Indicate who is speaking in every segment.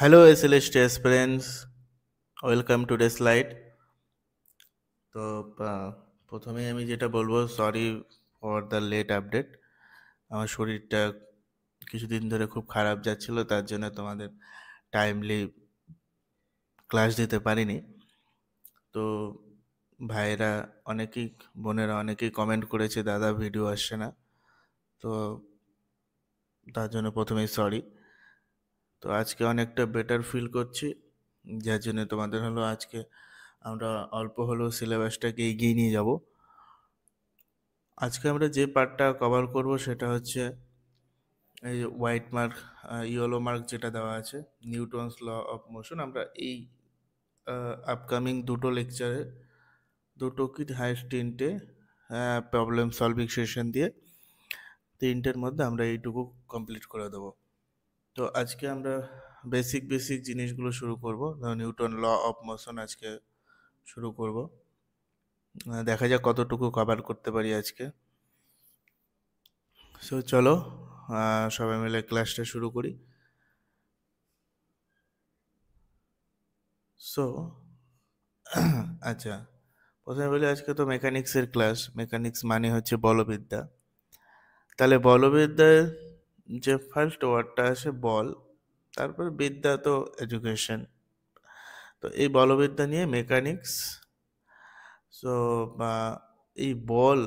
Speaker 1: Hello SLS aspirants, welcome to the slide. তো প্রথমে আমি যেটা বলবো, sorry for the late update. আমার শরীরটা কিছুদিন ধরে খুব খারাপ যাচ্ছিল, তার জন্য তোমাদের টাইমলি ক্লাস দিতে পারিনি। তো ভাইয়েরা অনেকেই, বোনেরা অনেকেই কমেন্ট করেছে দাদা ভিডিও আসছে না, তো তার জন্য প্রথমেই সরি। তো আজকে অনেকটা বেটার ফিল করছি, যার জন্য তোমাদের হলো আজকে আমরা অল্প হলেও সিলেবাসটাকে এগিয়ে নিয়ে যাব। আজকে আমরা যে পার্টটা কভার করব সেটা হচ্ছে এই যে হোয়াইট মার্ক, ইয়েলো মার্ক যেটা দেওয়া আছে, নিউটনস ল অফ মোশন। আমরা এই আপকামিং দুটো লেকচারে, দুটো কি হাইস্ট তিনটে প্রবলেম সলভিং সেশন দিয়ে তিনটের মধ্যে আমরা এইটুকু কমপ্লিট করে দেবো। তো আজকে আমরা বেসিক বেসিক জিনিসগুলো শুরু করব। নিউটন ল অফ মোশন আজকে শুরু করব। দেখা যাক কতটুকু কভার করতে পারি আজকে। সো চলো সবাই মিলে ক্লাসটা শুরু করি। সো আচ্ছা, প্রথমে বলি আজকে তো মেকানিক্সের ক্লাস। মেকানিক্স মানে হচ্ছে বলবিদ্যা। তাহলে বলবিদ্যার যে ফার্স্ট ওয়ার্ডটা আসে বল, তারপর বিদ্যা তো এডুকেশন। তো এই বলবিদ্যা নিয়ে মেকানিক্স। সো এই বল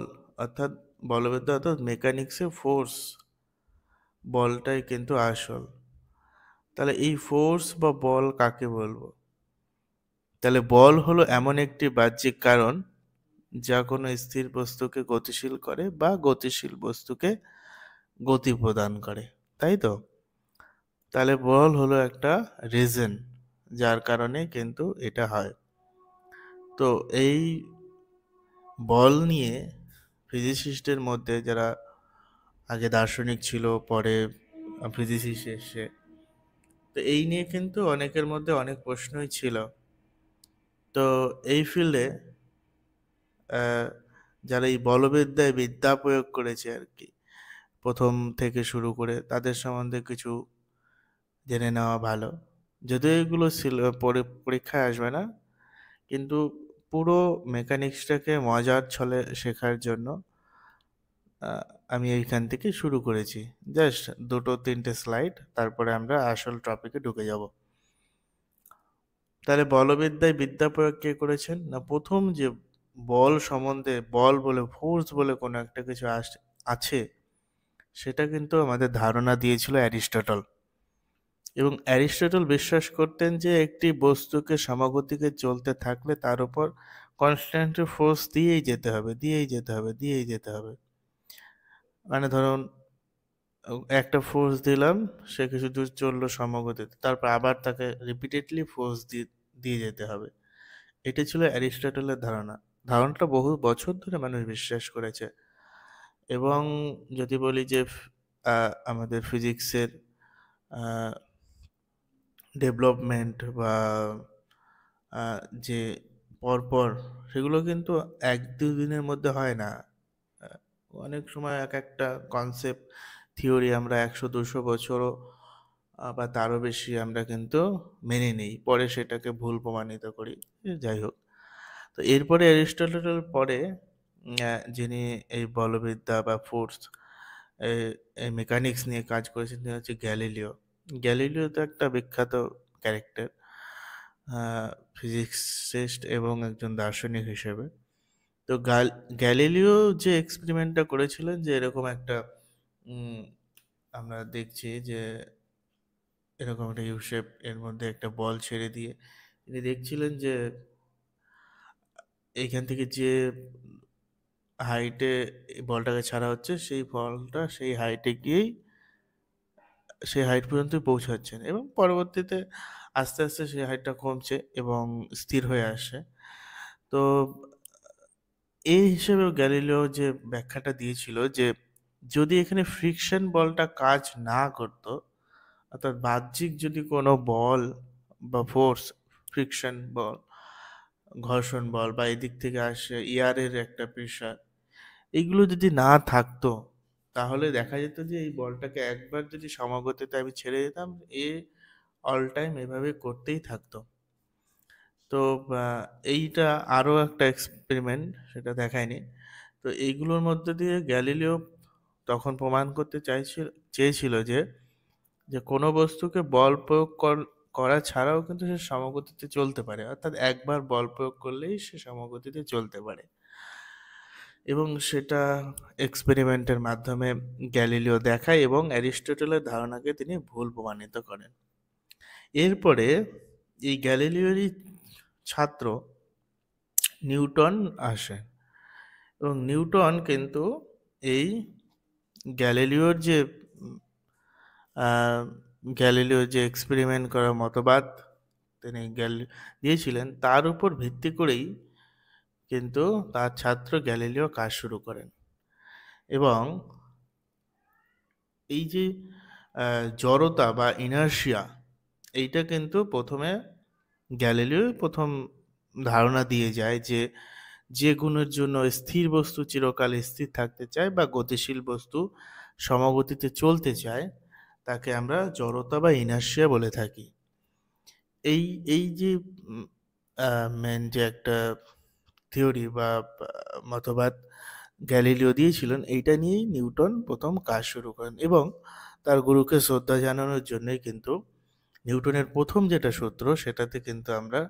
Speaker 1: অর্থাৎ বলবিদ্যা অর্থাৎ মেকানিক্সে ফোর্স, বলটাই কিন্তু আসল। তাহলে এই ফোর্স বা বল কাকে বলবো? তাহলে বল হলো এমন একটি বাহ্যিক কারণ যা কোনো স্থির বস্তুকে গতিশীল করে বা গতিশীল বস্তুকে গতি প্রদান করে, তাই তো? তাহলে বল হলো একটা রিজন যার কারণে কিন্তু এটা হয়। তো এই বল নিয়ে ফিজিসিস্টের মধ্যে যারা আগে দার্শনিক ছিল, পরে ফিজিসিস্ট এসে, তো এই নিয়ে কিন্তু অনেকের মধ্যে অনেক প্রশ্নই ছিল। তো এই ফিল্ডে যারা এই বলবিদ্যায় বিদ্যা প্রয়োগ করেছে আর কি, প্রথম থেকে শুরু করে তাদের সম্বন্ধে কিছু জেনে নেওয়া ভালো। যদিও এগুলো পরীক্ষায় আসবে না, কিন্তু পুরো মেকানিক্সটাকে মজার ছলে শেখার জন্য আহ, আমি এইখান থেকে শুরু করেছি। জাস্ট দুটো তিনটে স্লাইড, তারপরে আমরা আসল টপিকে ঢুকে যাব। তাহলে বলবিদ্যায় বিদ্যা প্রয়োগ কে করেছেন? না, প্রথম যে বল সম্বন্ধে, বল বলে ফোর্স বলে কোনো একটা কিছু আছে, সেটা কিন্তু আমাদের ধারণা দিয়েছিল অ্যারিস্টটল। এবং অ্যারিস্টটল বিশ্বাস করতেন যে একটি বস্তুকে সমগতিকে চলতে থাকলে তার উপর কনস্ট্যান্ট ফোর্স দিয়েই যেতে হবে, দিয়েই যেতে হবে, দিয়েই যেতে হবে। মানে ধরুন একটা ফোর্স দিলাম, সে কিছু দূর চললো সমগতিতে, তারপর আবার তাকে রিপিটেডলি ফোর্স দিয়ে দিয়ে যেতে হবে। এটি ছিল অ্যারিস্টটলের ধারণা। ধারণাটা বহু বছর ধরে মানুষ বিশ্বাস করেছে। এবং যদি বলি যে আমাদের ফিজিক্সের ডেভেলপমেন্ট বা যে পরপর, সেগুলো কিন্তু এক দুদিনের মধ্যে হয় না। আহ, অনেক সময় এক একটা কনসেপ্ট, থিওরি আমরা 100-200 বছরও বা তারও বেশি আমরা কিন্তু মেনে নিই, পরে সেটাকে ভুল প্রমাণিত করি। যাই হোক, তো এরপরে অ্যারিস্টটলের পরে যিনি এই বলবিদ্যা বা ফোর্স, এই মেকানিক্স নিয়ে কাজ করেছেন, তিনি হচ্ছে গ্যালিলিও। গ্যালিলিও তো একটা বিখ্যাত ক্যারেক্টার, ফিজিক্সিস্ট এবং একজন দার্শনিক হিসেবে। তো গ্যালিলিও যে এক্সপেরিমেন্টটা করেছিলেন, যে এরকম একটা উম, আমরা দেখছি যে এরকম একটা ইউ শেপ, এর মধ্যে একটা বল ছেড়ে দিয়ে তিনি দেখছিলেন যে এইখান থেকে যে হাইটে বলটাকে ছাড়া হচ্ছে, সেই বলটা সেই হাইটে গিয়েই সেই হাইট পর্যন্ত পৌঁছাচ্ছেন, এবং পরবর্তীতে আস্তে আস্তে সেই হাইটটা কমছে এবং স্থির হয়ে আসে। তো এই হিসেবে গ্যালিলিও যে ব্যাখ্যাটা দিয়েছিল যে যদি এখানে ফ্রিকশন বলটা কাজ না করতো, অর্থাৎ বাহ্যিক যদি কোনো বল বা ফোর্স, ফ্রিকশন বল, ঘর্ষণ বল বা এদিক থেকে আসে এয়ারের একটা প্রেশার, এগুলো যদি না থাকতো, তাহলে দেখা যেত যে এই বলটাকে একবার যদি সমগতিতে আমি ছেড়ে দিতাম, এ অল টাইম এভাবে করতেই থাকতো। তো এইটা আরও একটা এক্সপেরিমেন্ট, সেটা দেখায়নি। তো এইগুলোর মধ্যে দিয়ে গ্যালিলিও তখন প্রমাণ করতে চেয়েছিল যে যে কোনো বস্তুকে বল প্রয়োগ করা ছাড়াও কিন্তু সে সমগতিতে চলতে পারে, অর্থাৎ একবার বল প্রয়োগ করলেই সে সমগতিতে চলতে পারে। এবং সেটা এক্সপেরিমেন্টের মাধ্যমে গ্যালিলিও দেখায় এবং অ্যারিস্টটলের ধারণাকে তিনি ভুল প্রমাণিত করেন। এরপরে এই গ্যালিলিওরই ছাত্র নিউটন আসে, এবং নিউটন কিন্তু এই গ্যালিলিওর যে আহ, গ্যালিলিও যে এক্সপেরিমেন্ট করার মতবাদ তিনি দিয়েছিলেন, তার উপর ভিত্তি করেই কিন্তু তার ছাত্র গ্যালিলিও কাজ শুরু করেন। এবং এই যে জড়তা বা ইনার্শিয়া, এইটা কিন্তু প্রথমে গ্যালিলিও প্রথম ধারণা দিয়ে যায় যে যে গুণের জন্য স্থির বস্তু চিরকাল স্থির থাকতে চায় বা গতিশীল বস্তু সমগতিতে চলতে চায়, তাকে আমরা জড়তা বা ইনার্শিয়া বলে থাকি। এই এই যে মেন যে একটা থিওরি বা মতবাদ গ্যালিলিও দিয়েছিলেন, এইটা নিয়েই নিউটন প্রথম কাজ শুরু করেন। এবং তার গুরুকে শ্রদ্ধা জানানোর জন্যই কিন্তু নিউটনের প্রথম যেটা সূত্র, সেটাতে কিন্তু আমরা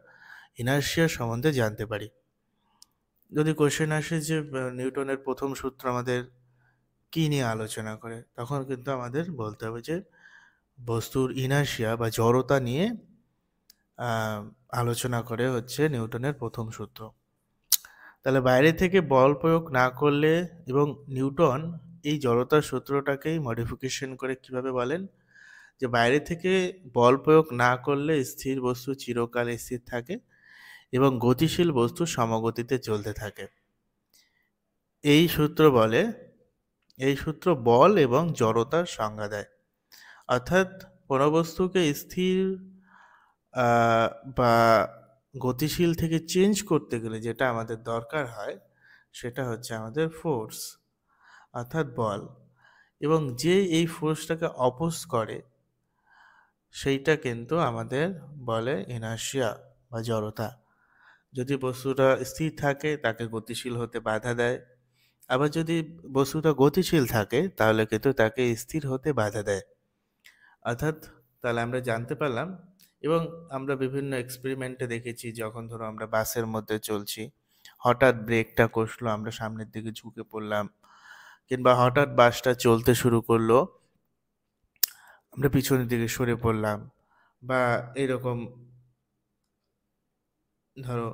Speaker 1: ইনার্শিয়া সম্বন্ধে জানতে পারি। যদি কোশ্চেন আসে যে নিউটনের প্রথম সূত্র আমাদের কি নিয়ে আলোচনা করে, তখন কিন্তু আমাদের বলতে হবে যে বস্তুর ইনার্শিয়া বা জড়তা নিয়ে আলোচনা করে হচ্ছে নিউটনের প্রথম সূত্র। তাহলে বাইরে থেকে বল প্রয়োগ না করলে, এবং নিউটন এই জড়তার সূত্রটাকেই মডিফিকেশন করে কিভাবে বলেন যে বাইরে থেকে বল প্রয়োগ না করলে স্থির বস্তু চিরকাল স্থির থাকে এবং গতিশীল বস্তু সমগতিতে চলতে থাকে। এই সূত্র বলে, এই সূত্র বল এবং জড়তার সংজ্ঞা দেয়। অর্থাৎ কোনো বস্তুকে স্থির বা গতিশীল থেকে চেঞ্জ করতে গেলে যেটা আমাদের দরকার হয়, সেটা হচ্ছে আমাদের ফোর্স, অর্থাৎ বল। এবং যে এই ফোর্সটাকে অপোজ করে, সেইটা কিন্তু আমাদের বলে ইনার্শিয়া বা জড়তা। যদি বস্তুটা স্থির থাকে তাকে গতিশীল হতে বাধা দেয়, আবার যদি বস্তুটা গতিশীল থাকে তাহলে কিন্তু তাকে স্থির হতে বাধা দেয়। অর্থাৎ তাহলে আমরা জানতে পারলাম, এবং আমরা বিভিন্ন এক্সপেরিমেন্টে দেখেছি, যখন ধরো আমরা বাসের মধ্যে চলছি, হঠাৎ ব্রেকটা কষলো, আমরা সামনের দিকে ঝুঁকে পড়লাম, কিংবা হঠাৎ বাসটা চলতে শুরু করলো, আমরা পিছনের দিকে সরে পড়লাম, বা এরকম ধরো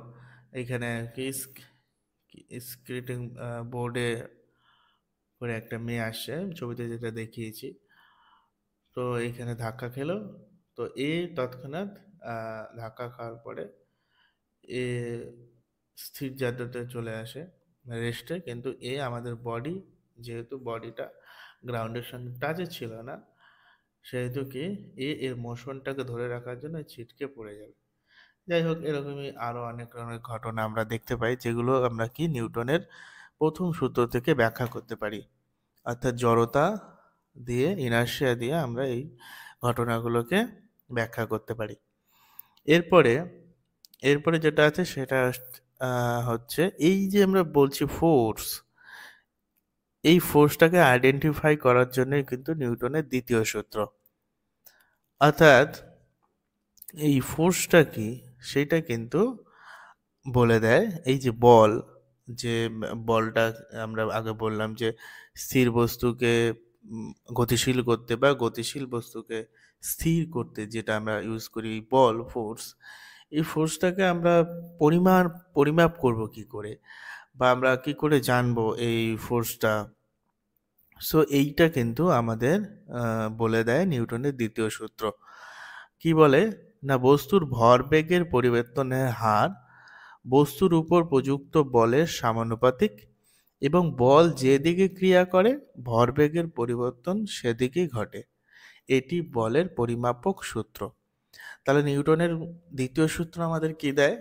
Speaker 1: এখানে কি স্কেটিং বোর্ডে করে একটা মেয়ে আসছে, ছবিতে যেটা দেখিয়েছি, তো এইখানে ধাক্কা খেলো। তো এ তৎক্ষণাৎ ধাক্কা খাওয়ার পরে এ স্থির জায়গাতে চলে আসে, রেস্টে। কিন্তু এ আমাদের বডি, যেহেতু বডিটা গ্রাউন্ডের সঙ্গে টাচে ছিল না, সেহেতু কি এর মোশনটাকে ধরে রাখার জন্য ছিটকে পড়ে যাবে। যাই হোক, এরকমই আরো অনেক ধরনের ঘটনা আমরা দেখতে পাই, যেগুলো আমরা কি নিউটনের প্রথম সূত্র থেকে ব্যাখ্যা করতে পারি। অর্থাৎ জড়তা দিয়ে, ইনার্শিয়া দিয়ে আমরা এই ঘটনাগুলোকে ব্যাখ্যা করতে পারি। এরপরে এরপরে যেটা আছে সেটা হচ্ছে এই যে আমরা বলছি ফোর্স, এই ফোর্সটাকে আইডেন্টিফাই করার জন্যই কিন্তু নিউটনের দ্বিতীয় সূত্র। অর্থাৎ এই ফোর্সটা কি সেটা কিন্তু বলে দেয়। এই যে বল, যে বলটা আমরা আগে বললাম যে স্থির বস্তুকে গতিশীল করতে বা গতিশীল বস্তুকে স্থির করতে যেটা আমরা ইউজ করি বল, ফোর্স, এই ফোর্সটাকে আমরা পরিমাপ করব কি করে, বা আমরা কি করে জানবো এই ফোর্সটা। সো এইটা কিন্তু আমাদের বলে দেয় নিউটনের দ্বিতীয় সূত্র। কি বলে না, বস্তুর ভরবেগের পরিবর্তনের হার বস্তুর উপর প্রযুক্ত বলের সমানুপাতিক, এবং বল যেদিকে ক্রিয়া করে ভরবেগের পরিবর্তন সেদিকেই ঘটে। এটি বলের পরিমাপক সূত্র। তাহলে নিউটনের দ্বিতীয় সূত্র আমাদের কি দেয়?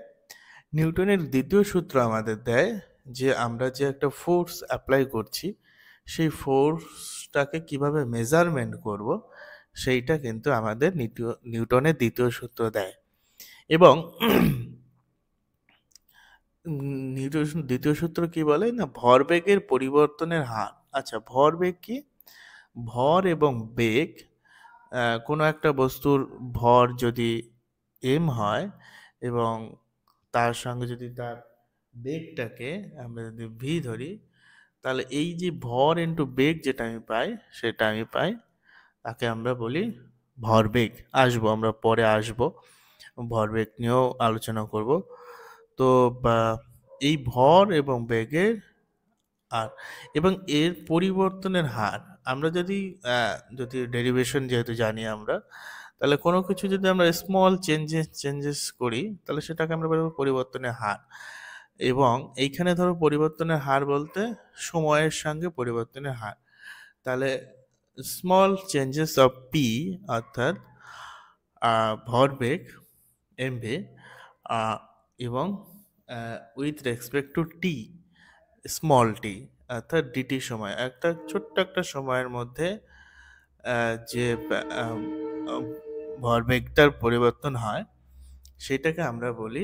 Speaker 1: নিউটনের দ্বিতীয় সূত্র আমাদের দেয় যে আমরা যে একটা ফোর্স অ্যাপ্লাই করছি, সেই ফোর্সটাকে কিভাবে মেজারমেন্ট করব, সেইটা কিন্তু আমাদের নিউটনের দ্বিতীয় সূত্র দেয়। এবং নিউটন দ্বিতীয় সূত্র কি বলে না, ভরবেগের পরিবর্তনের হার। আচ্ছা, ভরবেগ কি? ভর এবং বেগ, কোনো একটা বস্তুর ভর যদি এম হয় এবং তার সঙ্গে যদি তার বেগটাকে আমরা যদি ভি ধরি, তাহলে এই যে ভর ইন্টু বেগ যেটা আমি পাই, সেটা আমি পাই, তাকে আমরা বলি ভরবেগ। আমরা পরে আসবো, ভরবেগ নিয়েও আলোচনা করব। তো এই ভর এবং বেগের আর এবং এর পরিবর্তনের হার, আমরা যদি ডেরিভেশন যেহেতু জানি আমরা, তাহলে কোনো কিছু যদি আমরা স্মল চেঞ্জেস করি, তাহলে সেটাকে আমরা বলবো পরিবর্তনের হার। এবং এইখানে ধরো পরিবর্তনের হার বলতে সময়ের সঙ্গে পরিবর্তনের হার। তাহলে স্মল চেঞ্জেস অফ পি, অর্থাৎ ভরবেগ এমভি, এবং with respect to T, small T, অর্থাৎ ডিটি সময়, একটা ছোট্ট একটা সময়ের মধ্যে যে আহ, আহ, ভরবেগটার পরিবর্তন হয়, সেটাকে আমরা বলি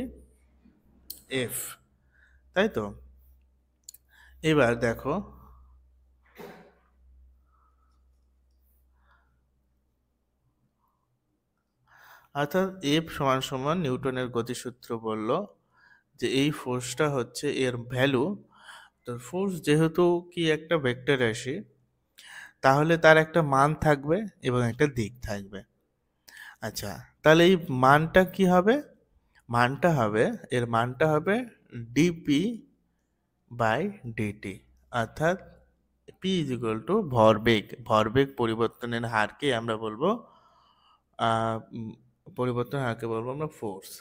Speaker 1: এফ। তাই তো? এবার দেখো, অর্থাৎ এফ সমান সমান নিউটনের গতিসূত্র বলল যে এই ফোর্সটা হচ্ছে এর ভ্যালু। তো ফোর্স যেহেতু কি একটা ভেক্টর রাশি, তাহলে তার একটা মান থাকবে এবং একটা দিক থাকবে। আচ্ছা, তাহলে এই মানটা কি হবে? এর মানটা হবে ডিপি বাই ডিটি, অর্থাৎ পি ইজ ইকুয়াল টু ভরবেগ পরিবর্তনের হারকে আমরা বলবো পরিবর্তনের হারকে বলবো আমরা ফোর্স।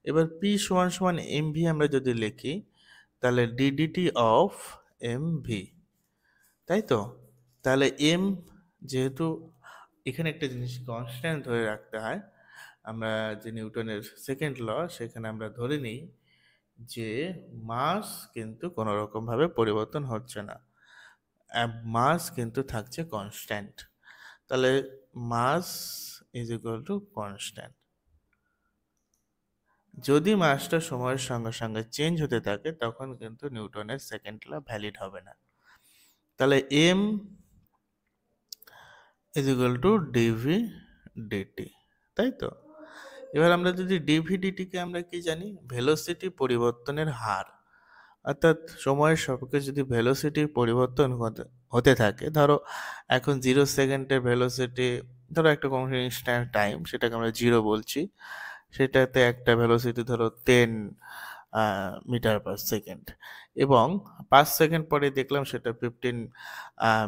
Speaker 1: এবার পি সমান সমান এম ভি আমরা যদি লিখি, তাহলে ডিডিটি অফ এম ভি। তাই তো? তাহলে এম, যেহেতু এখানে একটা জিনিস কনস্ট্যান্ট ধরে রাখতে হয়, আমরা যে নিউটনের সেকেন্ড ল, সেখানে আমরা ধরে নিই যে মাস কিন্তু কোনো রকম ভাবে পরিবর্তন হচ্ছে না, মাস কিন্তু থাকছে কনস্ট্যান্ট। তাহলে মাস ইজ ইকুয়াল টু কনস্ট্যান্ট। যদি মাসটা সময়ের সঙ্গে সঙ্গে চেঞ্জ হতে থাকে, তখন কিন্তু নিউটনের সেকেন্ড ল ভ্যালিড হবে না। তাহলে M is equal to DV DT. তাই তো? এবার আমরা যদি ডিভি ডিটিকে আমরা কি জানি? ভেলোসিটি পরিবর্তনের হার। অর্থাৎ সময়ের সাপেক্ষে যদি ভেলোসিটির পরিবর্তন হতে থাকে, ধরো এখন 0 সেকেন্ডের ভেলোসিটি, ধরো একটা কোনো ইনস্ট্যান্ট টাইম, সেটাকে আমরা 0 বলছি, সেটাতে একটা ভেলোসিটি ধরো 10 মিটার পার সেকেন্ড, এবং 5 সেকেন্ড পরে দেখলাম সেটা 15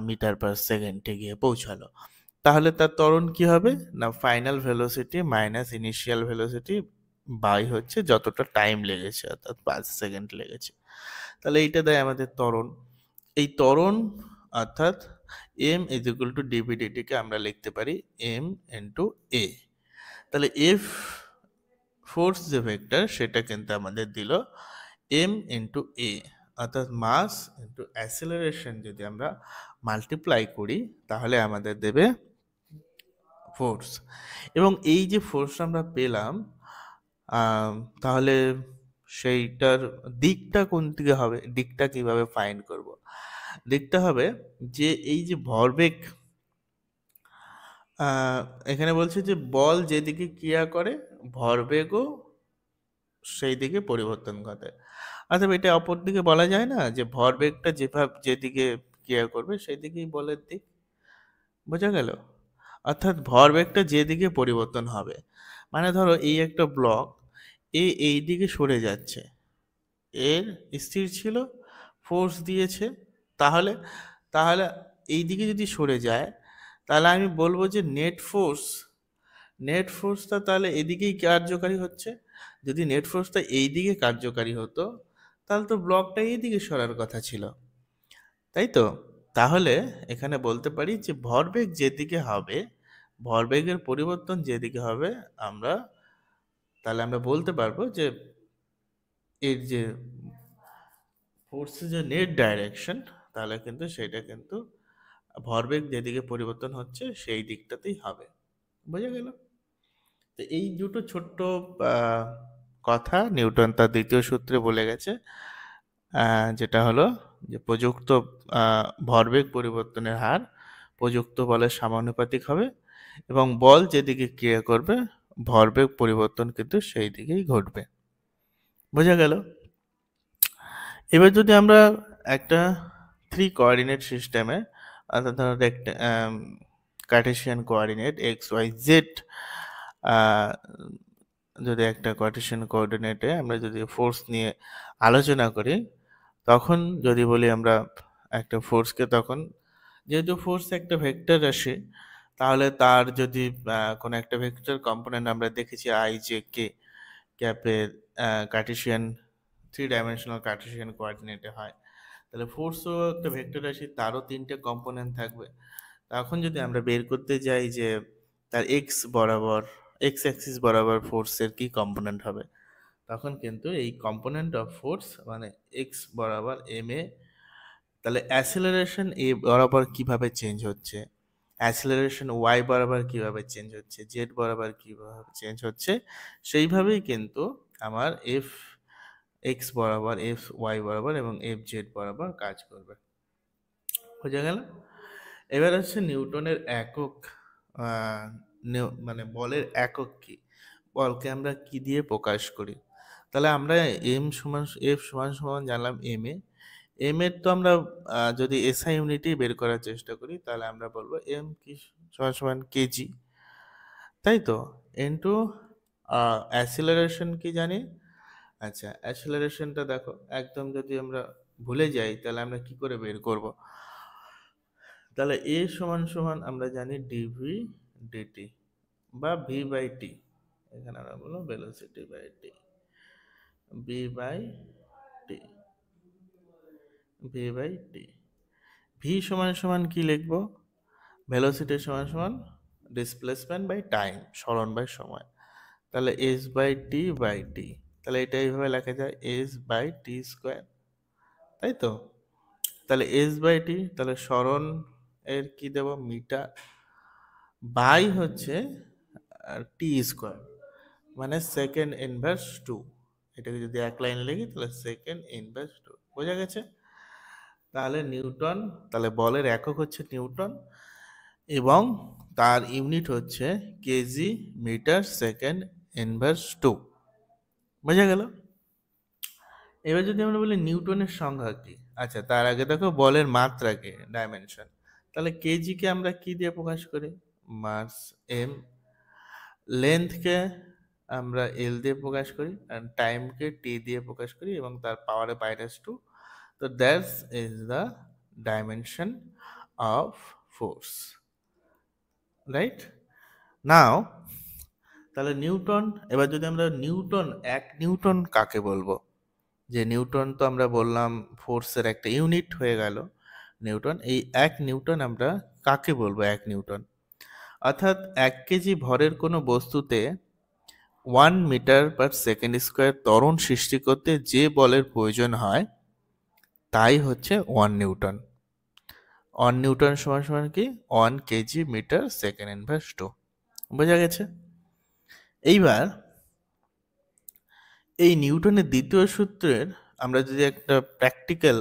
Speaker 1: মিটার পার সেকেন্ডে গিয়ে পৌঁছালো। তাহলে তার ত্বরণ কি হবে না, final velocity minus initial velocity by হচ্ছে যতটা টাইম লেগেছে, অর্থাৎ 5 সেকেন্ড লেগেছে। তাহলে এইটা দেয় আমাদের ত্বরণ। এই ত্বরণ অর্থাৎ এম ইজ ইকুয়াল টু ডিভিডিটিকে আমরা লিখতে পারি এম ইন্টু এ। তাহলে এফ ফোর্স যে ভেক্টর, সেটা কিন্তু আমাদের দিল এম ইন্টু এ, অর্থাৎ মাস ইন্টু অ্যাসেলারেশন যদি আমরা মাল্টিপ্লাই করি, তাহলে আমাদের দেবে ফোর্স। এবং এই যে ফোর্স আমরা পেলাম, তাহলে সেইটার দিকটা কোন দিকে হবে? দিকটা কিভাবে ফাইন্ড করব? দিকটা হবে যে এই যে ভরবেগ, আহ, এখানে বলছে যে বল যেদিকে ক্রিয়া করে, ভরবেগও সেই দিকে পরিবর্তন ঘটে। অর্থাৎ এটা অপর দিকে বলা যায় না যে ভরবেগটা যেদিকে ক্রিয়া করবে সেই দিকেই বলের দিক। বোঝা গেল? অর্থাৎ ভরবেগটা যেদিকে পরিবর্তন হবে, মানে ধরো এই একটা ব্লক, এই দিকে সরে যাচ্ছে, এর স্থির ছিল, ফোর্স দিয়েছে, তাহলে তাহলে এই দিকে যদি সরে যায়, তাহলে আমি বলবো যে নেট ফোর্সটা তাহলে এদিকেই কার্যকারী হচ্ছে। যদি নেট ফোর্সটা এই দিকে কার্যকারী হতো, তাহলে তো ব্লকটা এই দিকে সরার কথা ছিল। তাই তো? তাহলে এখানে বলতে পারি যে ভরবেগের পরিবর্তন যেদিকে হবে, আমরা তাহলে আমরা বলতে পারবো যে এর যে ফোর্সের যে নেট ডাইরেকশন, তাহলে কিন্তু সেটা কিন্তু ভরবেগ যেদিকে পরিবর্তন হচ্ছে সেই দিকটাতেই হবে। বোঝা গেল? তো এই দুটো ছোট্ট আহ, কথা নিউটন তার দ্বিতীয় সূত্রে বলে গেছে, যেটা হলো যে প্রযুক্ত ভরবেগ পরিবর্তনের হার প্রযুক্ত বলের সমানুপাতিক হবে, এবং বল যেদিকে ক্রিয়া করবে ভরবেগ পরিবর্তন কিন্তু সেই দিকেই ঘটবে। বোঝা গেল? এবার যদি আমরা একটা 3 কোঅর্ডিনেট সিস্টেমে, অর্থাৎ ধরো একটা কার্টেসিয়ান কোঅর্ডিনেট XYZ, যদি একটা কার্টেসিয়ান কোঅর্ডিনেটে আমরা যদি ফোর্স নিয়ে আলোচনা করি, তখন যদি বলি আমরা একটা ফোর্সকে, তখন যেহেতু ফোর্স একটা ভেক্টর রাশি, তাহলে তার যদি কোনো একটা ভেক্টর কম্পোনেন্ট আমরা দেখেছি I, J, K ক্যাপের কার্টেসিয়ান 3 ডাইমেনশনাল কার্টেসিয়ান কোঅর্ডিনেটে হয়, তাহলে ফোর্সও একটা ভেক্টর রাশি, তারও 3টে কম্পোনেন্ট থাকবে। তখন যদি আমরা বের করতে যাই যে তার এক্স অ্যাক্সিস বরাবর ফোর্সের কি কম্পোনেন্ট হবে, তখন কিন্তু এই কম্পোনেন্ট অফ ফোর্স মানে এক্স বরাবর এম এ, তাহলে অ্যাসেলারেশন এ বরাবর কিভাবে চেঞ্জ হচ্ছে, অ্যাসেলারেশন ওয়াই বরাবর কিভাবে চেঞ্জ হচ্ছে, জেড বরাবর কিভাবে চেঞ্জ হচ্ছে, সেইভাবেই কিন্তু আমার এফ এক্স বরাবর, এফ ওয়াই বরাবর এবং এফ জেড বরাবর কাজ করবে। বোঝা গেল? এবার হচ্ছে নিউটনের একক, মানে বলের একক কি, বলকে আমরা কি দিয়ে প্রকাশ করি। তাহলে আমরা এফ সমান সমান জানলাম এম এর তো আমরা যদি এসআই ইউনিটই বের করার চেষ্টা করি, তাহলে আমরা বলবো এম কি সমান সমান কেজি, তাই তো। ইন্টু অ্যাসিলারেশন কি জানি। আচ্ছা, অ্যাসিলারেশনটা দেখো, একদম যদি আমরা ভুলে যাই তাহলে আমরা কি করে বের করব, তাহলে এ সমান সমান আমরা জানি ডিভি ডিটি বা ভি বাই টি, এখানে আমরা বলবো velocity by T, V by T, V by T. V সমান সমান কি লিখবো, ভেলোসিটি সমান সমান ডিসপ্লেসমেন্ট বাই টাইম, সরণ বাই সময়, তাহলে S by T by T, তাহলে এটা এইভাবে লেখা যায় এস বাই টি স্কোয়ার, তাই তো। তাহলে এস বাই টি, তাহলে সরণ এর কি দেব মিটার, বাই হচ্ছে টি স্কোয়ার মানে সেকেন্ড ইনভার্স টু, এটাকে যদি এক লাইনে লিখি তাহলে সেকেন্ড ইনভার্স টু। বোঝা গেছে? তাহলে নিউটন, তাহলে বলের একক হচ্ছে নিউটন এবং তার ইউনিট হচ্ছে KG metre second inverse two. বোঝা গেল? এবার যদি আমরা বলি নিউটনের সংজ্ঞা কি, আচ্ছা তার আগে দেখো বলের মাত্রা কি, ডাইমেনশন। তাহলে কেজিকে আমরা কি দিয়ে প্রকাশ করি, মাস এম, লেন্থকে আমরা এল দিয়ে প্রকাশ করি, আর টাইমকে টি দিয়ে প্রকাশ করি এবং তার পাওয়ারে -2। তো that's is the dimension of force, right? Now তাহলে নিউটন, এবার যদি আমরা নিউটন, এক নিউটন কাকে বলবো, যে নিউটন তো আমরা বললাম ফোর্সের একটা ইউনিট হয়ে গেল নিউটন, এই এক নিউটন আমরা কাকে বলবো, এক নিউটন অর্থাৎ 1 কেজি ভরের কোনো বস্তুতে 1 মিটার/সেকেন্ড স্কোয়ার ত্বরণ সৃষ্টি করতে যে বলের প্রয়োজন হয় তাই হচ্ছে 1 নিউটন। 1 নিউটন সমান সমান কি, 1 KG metre second inverse two. বোঝা গেছে? এইবার এই নিউটনের দ্বিতীয় সূত্রের আমরা যদি একটা প্র্যাকটিক্যাল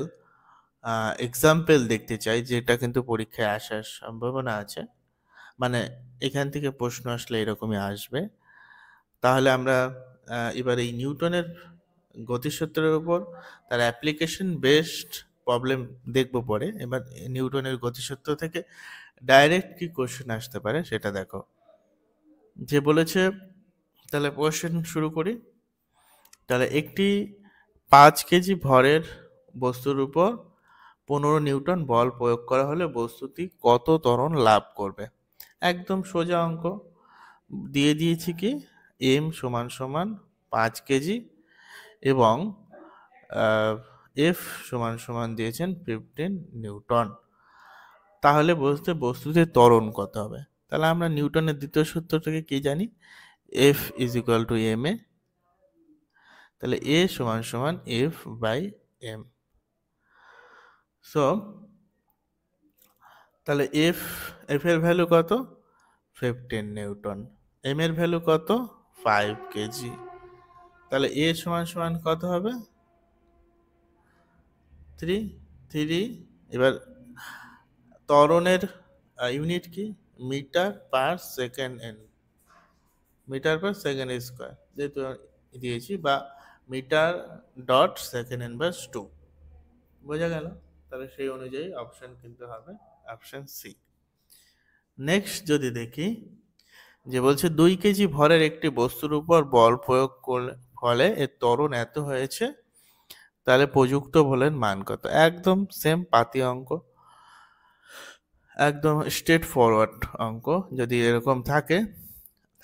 Speaker 1: এক্সাম্পল দেখতে চাই, যেটা কিন্তু পরীক্ষায় আসার সম্ভাবনা আছে, মানে এখান থেকে প্রশ্ন আসলে এরকমই আসবে, তাহলে আমরা এবার এই নিউটনের গতিসূত্রের উপর তার অ্যাপ্লিকেশন বেসড প্রবলেম দেখব পরে। এবার নিউটনের গতিসূত্র থেকে ডাইরেক্ট কি কোশ্চেন আসতে পারে সেটা দেখো। যে বলেছে, তাহলে কোশ্চেন শুরু করি। তাহলে একটি 5 কেজি ভরের বস্তুর উপর 15 নিউটন বল প্রয়োগ করা হলে বস্তুটি কত ত্বরণ লাভ করবে। একদম সোজা অঙ্ক দিয়ে দিয়েছি কি, এম সমান সমান 5 কেজি এবং এফ সমান সমান দিয়েছেন 15 নিউটন। তাহলে বস্তুতে ত্বরণ কত হবে। তাহলে আমরা নিউটনের দ্বিতীয় সূত্র থেকে কি জানি, F is equal to M A, তাহলে এ সমান সমান এফ বাই এম। সো তাহলে এফ এর ভ্যালু কত? 15 নিউটন। এম এর ভ্যালু কত? 5 কেজি। তাহলে এ সমান সমান কত হবে? 3। এবার ত্বরণের ইউনিট কি? Metre per second and, metre per second square যেহেতু দিয়েছি, বা মিটার ডট সেকেন্ড ইনভার্স 2। বোঝা গেল? তাহলে সেই অনুযায়ী অপশন কিন্তু হবে অপশন সি। নেক্সট যদি দেখি, যে বলছে 2 কেজি ভরের একটি বস্তুর উপর বল প্রয়োগ করলে ফলে এর ত্বরণ এত হয়েছে, তাহলে প্রযুক্ত বলের মান কত? একদম সেম পাতি অঙ্ক, একদম স্ট্রেট ফরওয়ার্ড অঙ্ক। যদি এরকম থাকে,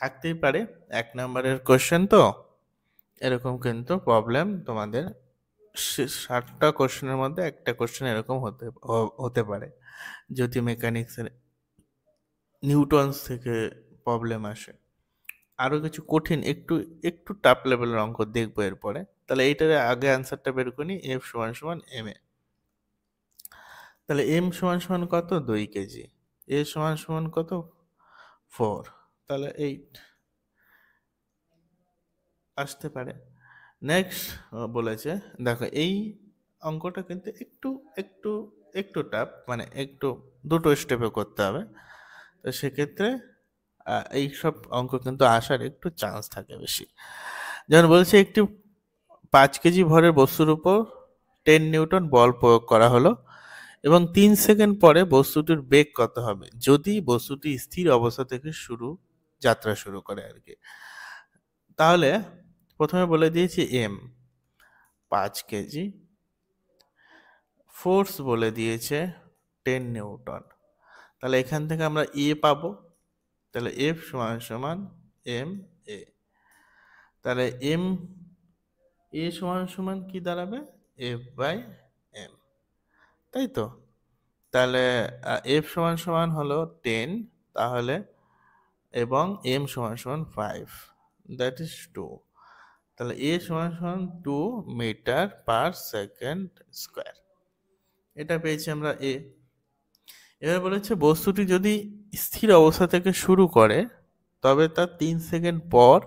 Speaker 1: থাকতেই পারে, 1 নম্বরের কোশ্চেন তো, এরকম কিন্তু প্রবলেম তোমাদের 60টা কোশ্চেনের মধ্যে একটা কোশ্চেন এরকম হতে পারে, যদি মেকানিক্সের নিউটনস থেকে প্রবলেম আসে। আরো কিছু কঠিন, একটু একটু টাফ লেভেলের অঙ্ক দেখবো এরপরে। তাহলে এইটার আগে অ্যান্সারটা বের করি, এফ সমান সমান এম এ। তাহলে এম সমান সমান কত? 2 কেজি। এ সমান সমান কত? 4। তাহলে 8 আসতে পারে। নেক্সট বলেছে, দেখো এই অঙ্কটা কিন্তু একটু একটু একটু টাফ, মানে একটু দুটো স্টেপে করতে হবে। তো সেক্ষেত্রে এইসব অঙ্ক কিন্তু আসার একটু চান্স থাকে বেশি। যেমন বলছে, একটি 5 কেজি ভরের বস্তুর উপর 10 নিউটন বল প্রয়োগ করা হলো এবং 3 সেকেন্ড পরে বস্তুটির বেগ কত হবে যদি বস্তুটি স্থির অবস্থা থেকে যাত্রা শুরু করে আর কি। তাহলে প্রথমে বলে দিয়েছি এম 5 কেজি, ফোর্স বলে দিয়েছে 10 নিউটন। তাহলে এখান থেকে আমরা এ পাবো, তাহলে এফ সমান সমান এম এ। তাহলে এম এ সমান সমান কি দাঁড়াবে? এফ বাই এম, তাই তো? তাহলে এফ সমান সমান হলো 10, তাহলে এবং এম সমান সমান 5, দ্যাট ইজ 2। তাহলে এ সমান সমান 2 মিটার পার সেকেন্ড স্কোয়ার, এটা পেয়েছি আমরা এ। এবার বলেছে বস্তুটি যদি স্থির অবস্থা থেকে শুরু করে তবে তার 3 সেকেন্ড পর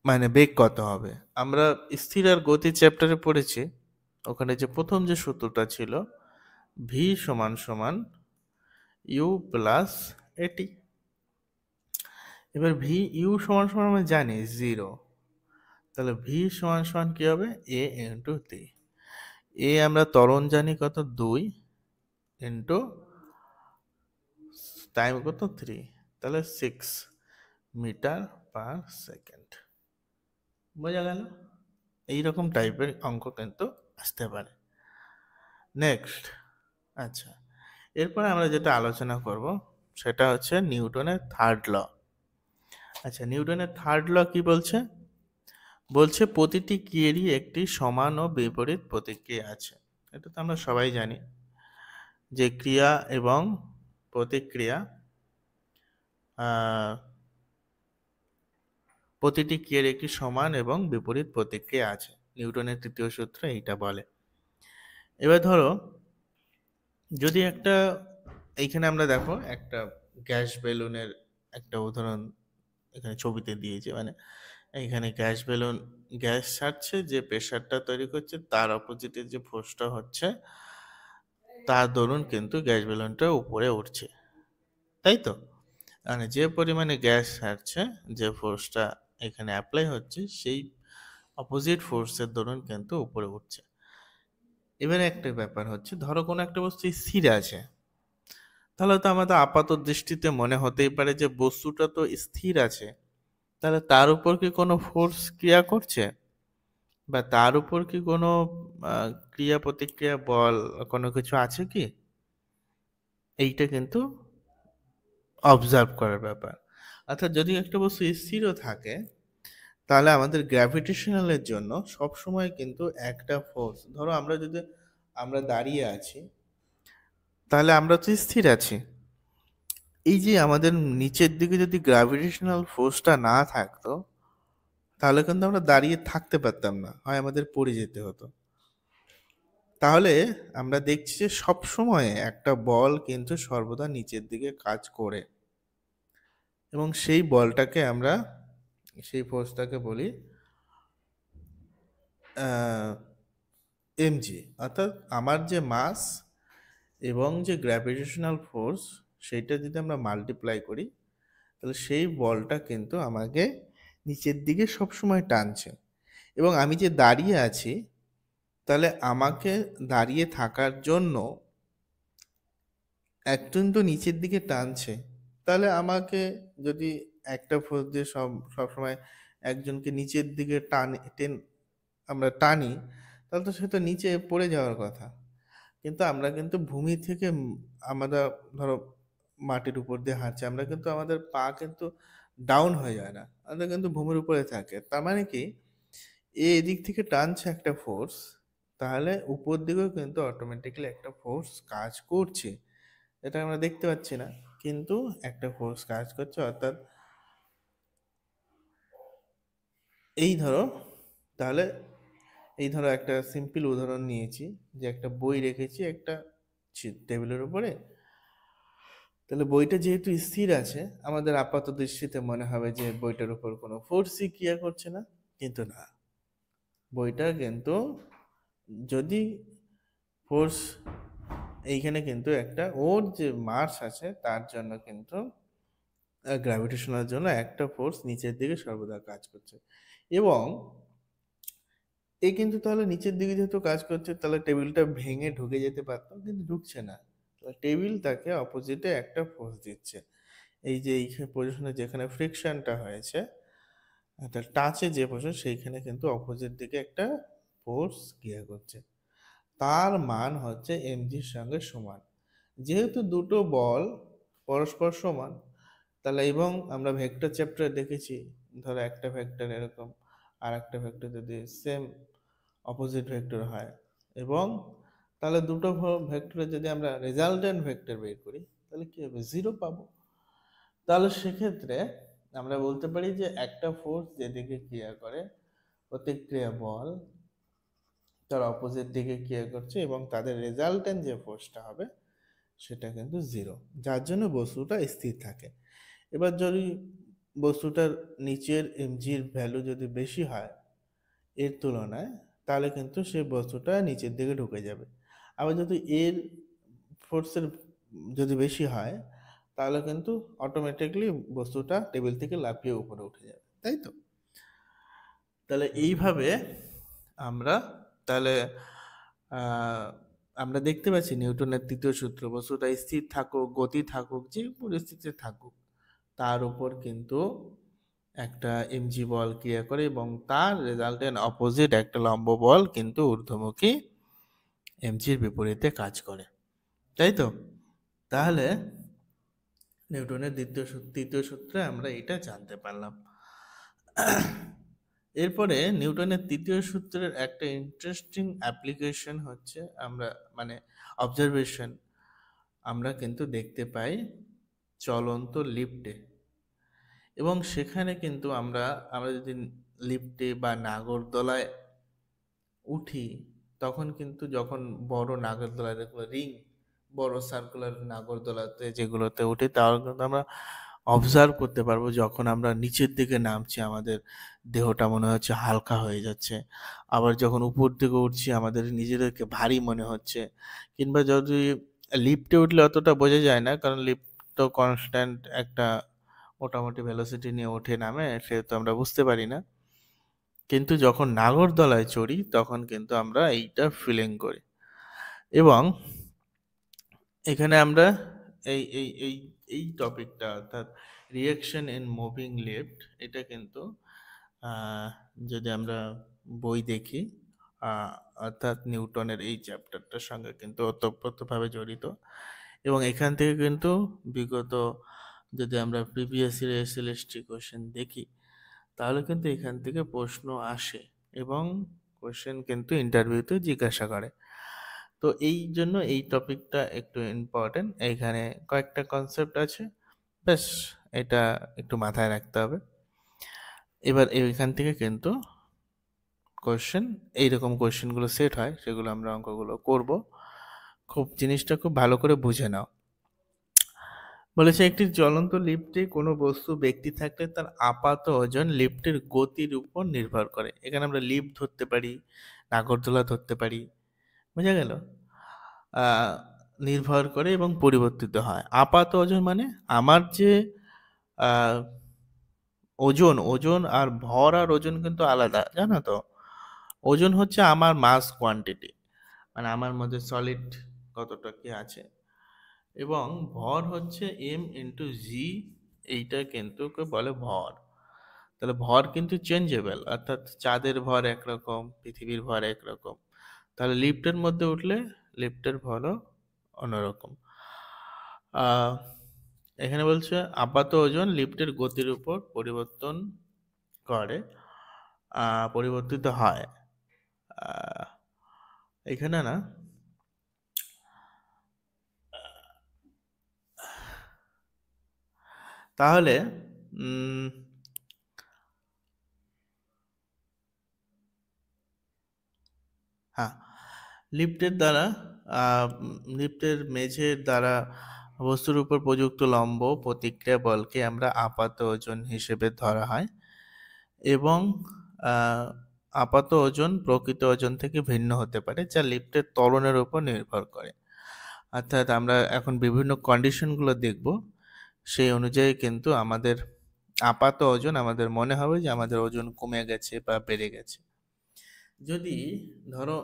Speaker 1: মানে বেগ কত হবে। আমরা স্থির আর গতি চ্যাপ্টারে পড়েছি, ওখানে যে প্রথম যে সূত্রটা ছিল, ভি সমান সমান ইউ প্লাস এটি। এবার ভি ইউ সমান সমান আমরা জানি 0, তাহলে ভি সমান সমান কি হবে? এ ইন্টু টি। এ আমরা ত্বরণ জানি কত? 2 ইন্টু টাইম কত? 3, তাহলে 6 মিটার পার সেকেন্ড। বোঝা গেল? এইরকম টাইপের অঙ্ক কিন্তু আসতে পারে। নেক্সট, আচ্ছা, এরপরে আমরা যেটা আলোচনা করব সেটা হচ্ছে নিউটনের থার্ড ল। আচ্ছা, নিউটনের থার্ড ল কি বলছে? বলছে প্রতিটি ক্রিয়ারই একটি সমান ও বিপরীত প্রতিক্রিয়া আছে। এটা তো আমরা সবাই জানি যে ক্রিয়া এবং প্রতিক্রিয়া, প্রতিটি ক্রিয়ার একটি সমান এবং বিপরীত প্রতিক্রিয়া আছে। নিউটনের তৃতীয় সূত্র এইটা বলে। এবার ধরো, যদি একটা, এইখানে আমরা দেখো একটা গ্যাস বেলুনের একটা উদাহরণ এখানে ছবিতে দিয়েছে, মানে এইখানে গ্যাস বেলুন গ্যাস ছাড়ছে, যে প্রেশারটা তৈরি করছে তার অপোজিটে যে ফোর্সটা হচ্ছে, তার দরুন কিন্তু গ্যাস বেলুনটা উপরে উঠছে, তাই তো? মানে যে পরিমাণে গ্যাস ছাড়ছে, যে ফোর্সটা এখানে অ্যাপ্লাই হচ্ছে, সেই অপোজিট ফোর্সের দরুন কিন্তু উপরে উঠছে। এবারে একটা ব্যাপার হচ্ছে, ধরো কোনো একটা বস্তু স্থির আছে, তাহলে তো আমাদের আপাত দৃষ্টিতে মনে হতেই পারে যে বস্তুটা তো স্থির আছে, তাহলে তার উপর কি কোনো ফোর্স ক্রিয়া করছে, বা তার উপর কি কোনো ক্রিয়া প্রতিক্রিয়া বল কোনো কিছু আছে কি? এইটা কিন্তু অবজার্ভ করার ব্যাপার। অর্থাৎ যদি একটা বস্তু স্থিরও থাকে, তাহলে আমাদের গ্র্যাভিটেশনালের জন্য সব সময় কিন্তু একটা ফোর্স, ধরো আমরা দাঁড়িয়ে আছি, তাহলে আমরা তো স্থির আছি। এই যে আমাদের নিচের দিকে যদি গ্র্যাভিটেশনাল ফোর্সটা না থাকতো, তাহলে কিন্তু আমরা দাঁড়িয়ে থাকতে পারতাম না, হয় আমাদের পড়ে যেতে হতো। তাহলে আমরা দেখছি যে সবসময় একটা বল কিন্তু সর্বদা নিচের দিকে কাজ করে, এবং সেই বলটাকে আমরা, সেই ফোর্সটাকে বলি এমজি। অর্থাৎ আমার যে মাস এবং যে গ্র্যাভিটেশনাল ফোর্স, সেইটা যদি আমরা মাল্টিপ্লাই করি, তাহলে সেই বলটা কিন্তু আমাকে নিচের দিকে সবসময় টানছে। এবং আমি যে দাঁড়িয়ে আছি, তাহলে আমাকে দাঁড়িয়ে থাকার জন্য একজন তো নিচের দিকে টানছে। তাহলে আমাকে যদি একটা ফোর্স দিয়ে সবসময় একজনকে নিচের দিকে আমরা টানি, তাহলে তো সে তো নিচে পড়ে যাওয়ার কথা। কিন্তু আমরা কিন্তু ভূমি থেকে আমরা ধরো মাটির উপর দিয়ে হাঁটছি, আমরা কিন্তু আমাদের পা কিন্তু ডাউন হয়ে যায় না, আমাদের কিন্তু ভূমির উপরে থাকে। তার মানে কি, এদিক থেকে টানছে একটা ফোর্স, তাহলে উপর দিকেও কিন্তু অটোমেটিক্যালি একটা ফোর্স কাজ করছে। এটা আমরা দেখতে পাচ্ছি না, কিন্তু একটা ফোর্স কাজ করছে। অর্থাৎ এই ধরো, তাহলে এই ধরো একটা সিম্পল উদাহরণ নিয়েছি, যে একটা বই রেখেছি একটা টেবিলের উপরে। তাহলে বইটা যেহেতু স্থির আছে, আমাদের আপাত দৃষ্টিতে মনে হবে যে বইটার উপর কোনো ফোর্সই ক্রিয়া করছে না, কিন্তু না, বইটা কিন্তু যদি ফোর্স, এইখানে কিন্তু একটা ওর যে মাস আছে তার জন্য কিন্তু গ্র্যাভিটেশনের জন্য একটা ফোর্স নিচের দিকে সর্বদা কাজ করছে। এবং এই কিন্তু তাহলে নিচের দিকে যেহেতু কাজ করছে, তাহলে টেবিলটা ভেঙে ঢুকে যেতে পারতো, কিন্তু ঢুকছে না। টেবিল তাকে অপোজিটে একটা ফোর্স দিচ্ছে। এই যে এই পজিশনে যেখানে ফ্রিকশনটা হয়েছে, অর্থাৎ টাচে যে পজিশন, সেইখানে কিন্তু অপোজিট দিকে একটা ফোর্স ক্রিয়া করছে। তার মান হচ্ছে এমজির সঙ্গে সমান। যেহেতু দুটো বল পরস্পর সমান, তাহলে এবং আমরা ভেক্টর চ্যাপ্টারে দেখেছি, ধরো একটা ভেক্টর এরকম, আর একটা ভেক্টর যদি সেম অপোজিট ভেক্টর হয়, এবং তাহলে দুটো ভেক্টরে যদি আমরা রেজাল্টেন্ট ভেক্টর বের করি, তাহলে কি হবে, জিরো পাবো। তাহলে সেক্ষেত্রে আমরা বলতে পারি যে একটা ফোর্স যেদিকে ক্রিয়া করে, প্রতিক্রিয়া বল তার অপোজিট দিকে ক্রিয়া করছে, এবং তাদের রেজাল্টেন্ট যে ফোর্সটা হবে সেটা কিন্তু জিরো, যার জন্য বস্তুটা স্থির থাকে। এবার যদি বস্তুটার নিচের এমজির ভ্যালু যদি বেশি হয় এর তুলনায়, তাহলে কিন্তু সেই বস্তুটা নিচের দিকে ঢুকে যাবে। আবার যদি এর ফোর্সের যদি বেশি হয়, তাহলে কিন্তু অটোমেটিকলি বস্তুটা টেবিল থেকে লাফিয়ে উপরে উঠে যাবে, তাই তো? তাহলে এইভাবে আমরা, তাহলে আহ, আমরা দেখতে পাচ্ছি নিউটনের তৃতীয় সূত্র, বস্তুটা স্থির থাকুক, গতি থাকুক, যে পরিস্থিতিতে থাকুক, তার উপর কিন্তু একটা এমজি বল ক্রিয়া করে, এবং তার রেজাল্টেন্ট অপোজিট একটা লম্ব বল কিন্তু ঊর্ধ্বমুখী এমজির বিপরীতে কাজ করে, তাই তো? তাহলে নিউটনের তৃতীয় সূত্রে আমরা এটা জানতে পারলাম। এরপরে নিউটনের তৃতীয় সূত্রের একটা ইন্টারেস্টিং অ্যাপ্লিকেশন হচ্ছে, আমরা মানে অবজারভেশন আমরা কিন্তু দেখতে পাই চলন্ত লিফটে। এবং সেখানে কিন্তু আমরা আমরা যদি লিফটে বা নাগরদোলায় উঠি, তখন কিন্তু যখন বড় নাগরদোলা, দেখো রিং, বড় সার্কুলার নাগরদোলাতে যেগুলোতে উঠি, তাহলে কিন্তু আমরা অবজার্ভ করতে পারবো, যখন আমরা নিচের দিকে নামছি আমাদের দেহটা মনে হচ্ছে হালকা হয়ে যাচ্ছে, আবার যখন উপর দিকে উঠছি আমাদের নিজেদেরকে ভারী মনে হচ্ছে। কিংবা যদি লিফটে উঠলে অতটা বোঝা যায় না, কারণ লিফট তো কনস্ট্যান্ট একটা মোটামুটি ভেলোসিটি নিয়ে ওঠে নামে, সেহেতু আমরা বুঝতে পারি না। কিন্তু যখন নাগরদোলায় চড়ি তখন কিন্তু আমরা এইটা ফিলিং করি। এবং এখানে আমরা এই এই এই এই টপিকটা, অর্থাৎ রিয়াকশন ইন মুভিং লিফট, এটা কিন্তু আহ, যদি আমরা বই দেখি, আহ, অর্থাৎ নিউটনের এই চ্যাপ্টারটার সঙ্গে কিন্তু ওতপ্রোতভাবে জড়িত। এবং এখান থেকে কিন্তু বিগত, যদি আমরা প্রিভিয়াস ইয়ার এসএলএসটি কোশ্চেন দেখি, তাহলে কিন্তু এখান থেকে প্রশ্ন আসে, এবং কোশ্চেন কিন্তু ইন্টারভিউতে জিজ্ঞাসা করে। তো এই জন্য এই টপিকটা একটু ইম্পর্টেন্ট। এইখানে কয়েকটা কনসেপ্ট আছে, ব্যাস এটা একটু মাথায় রাখতে হবে। এবার এইখান থেকে কিন্তু কোশ্চেন, এইরকম কোশ্চেনগুলো সেট হয়, সেগুলো আমরা অঙ্কগুলো করব। খুব জিনিসটা খুব ভালো করে বুঝে নাও। বলেছে একটি জ্বলন্ত লিফটে কোনো বস্তু ব্যক্তি থাকলে তার আপাত ওজন লিফটের গতির উপর নির্ভর করে। এখানে আমরা লিফট ধরতে পারি, নাগরদোলা ধরতে পারি, বোঝা গেল? আহ, নির্ভর করে এবং পরিবর্তিত হয়। আপাত ওজন মানে আমার যে আহ, ওজন, ওজন আর ভর আর ওজন কিন্তু আলাদা, জানো তো? ওজন হচ্ছে আমার মাস কোয়ান্টিটি, মানে আমার মধ্যে সলিড কতটা কি আছে, এবং ভর হচ্ছে এম ইন্টু জি, এইটা কিন্তু কে বলে ভর। তাহলে ভর কিন্তু চেঞ্জেবল, অর্থাৎ চাঁদের ভর একরকম, পৃথিবীর ভর একরকম। তাহলে লিফটের মধ্যে উঠলে লিফটের ভরও অন্যরকম। আহ, এখানে বলছে আপাত ওজন লিফটের গতির উপর পরিবর্তন করে, পরিবর্তিত হয়। আহ, এখানে না, তাহলে উম, হ্যাঁ, লিফটের দ্বারা লিফটের মেঝের দ্বারা বস্তুর উপর প্রযুক্ত লম্ব প্রতিক্রিয়া বলকে আমরা আপাত ওজন হিসেবে ধরা হয়, এবং আহ, আপাত ওজন প্রকৃত ওজন থেকে ভিন্ন হতে পারে, যা লিফটের ত্বরণের উপর নির্ভর করে। অর্থাৎ আমরা এখন বিভিন্ন কন্ডিশনগুলো দেখব, সেই অনুযায়ী কিন্তু আমাদের আপাত ওজন, আমাদের মনে হবে যে আমাদের ওজন কমে গেছে বা বেড়ে গেছে। যদি ধরো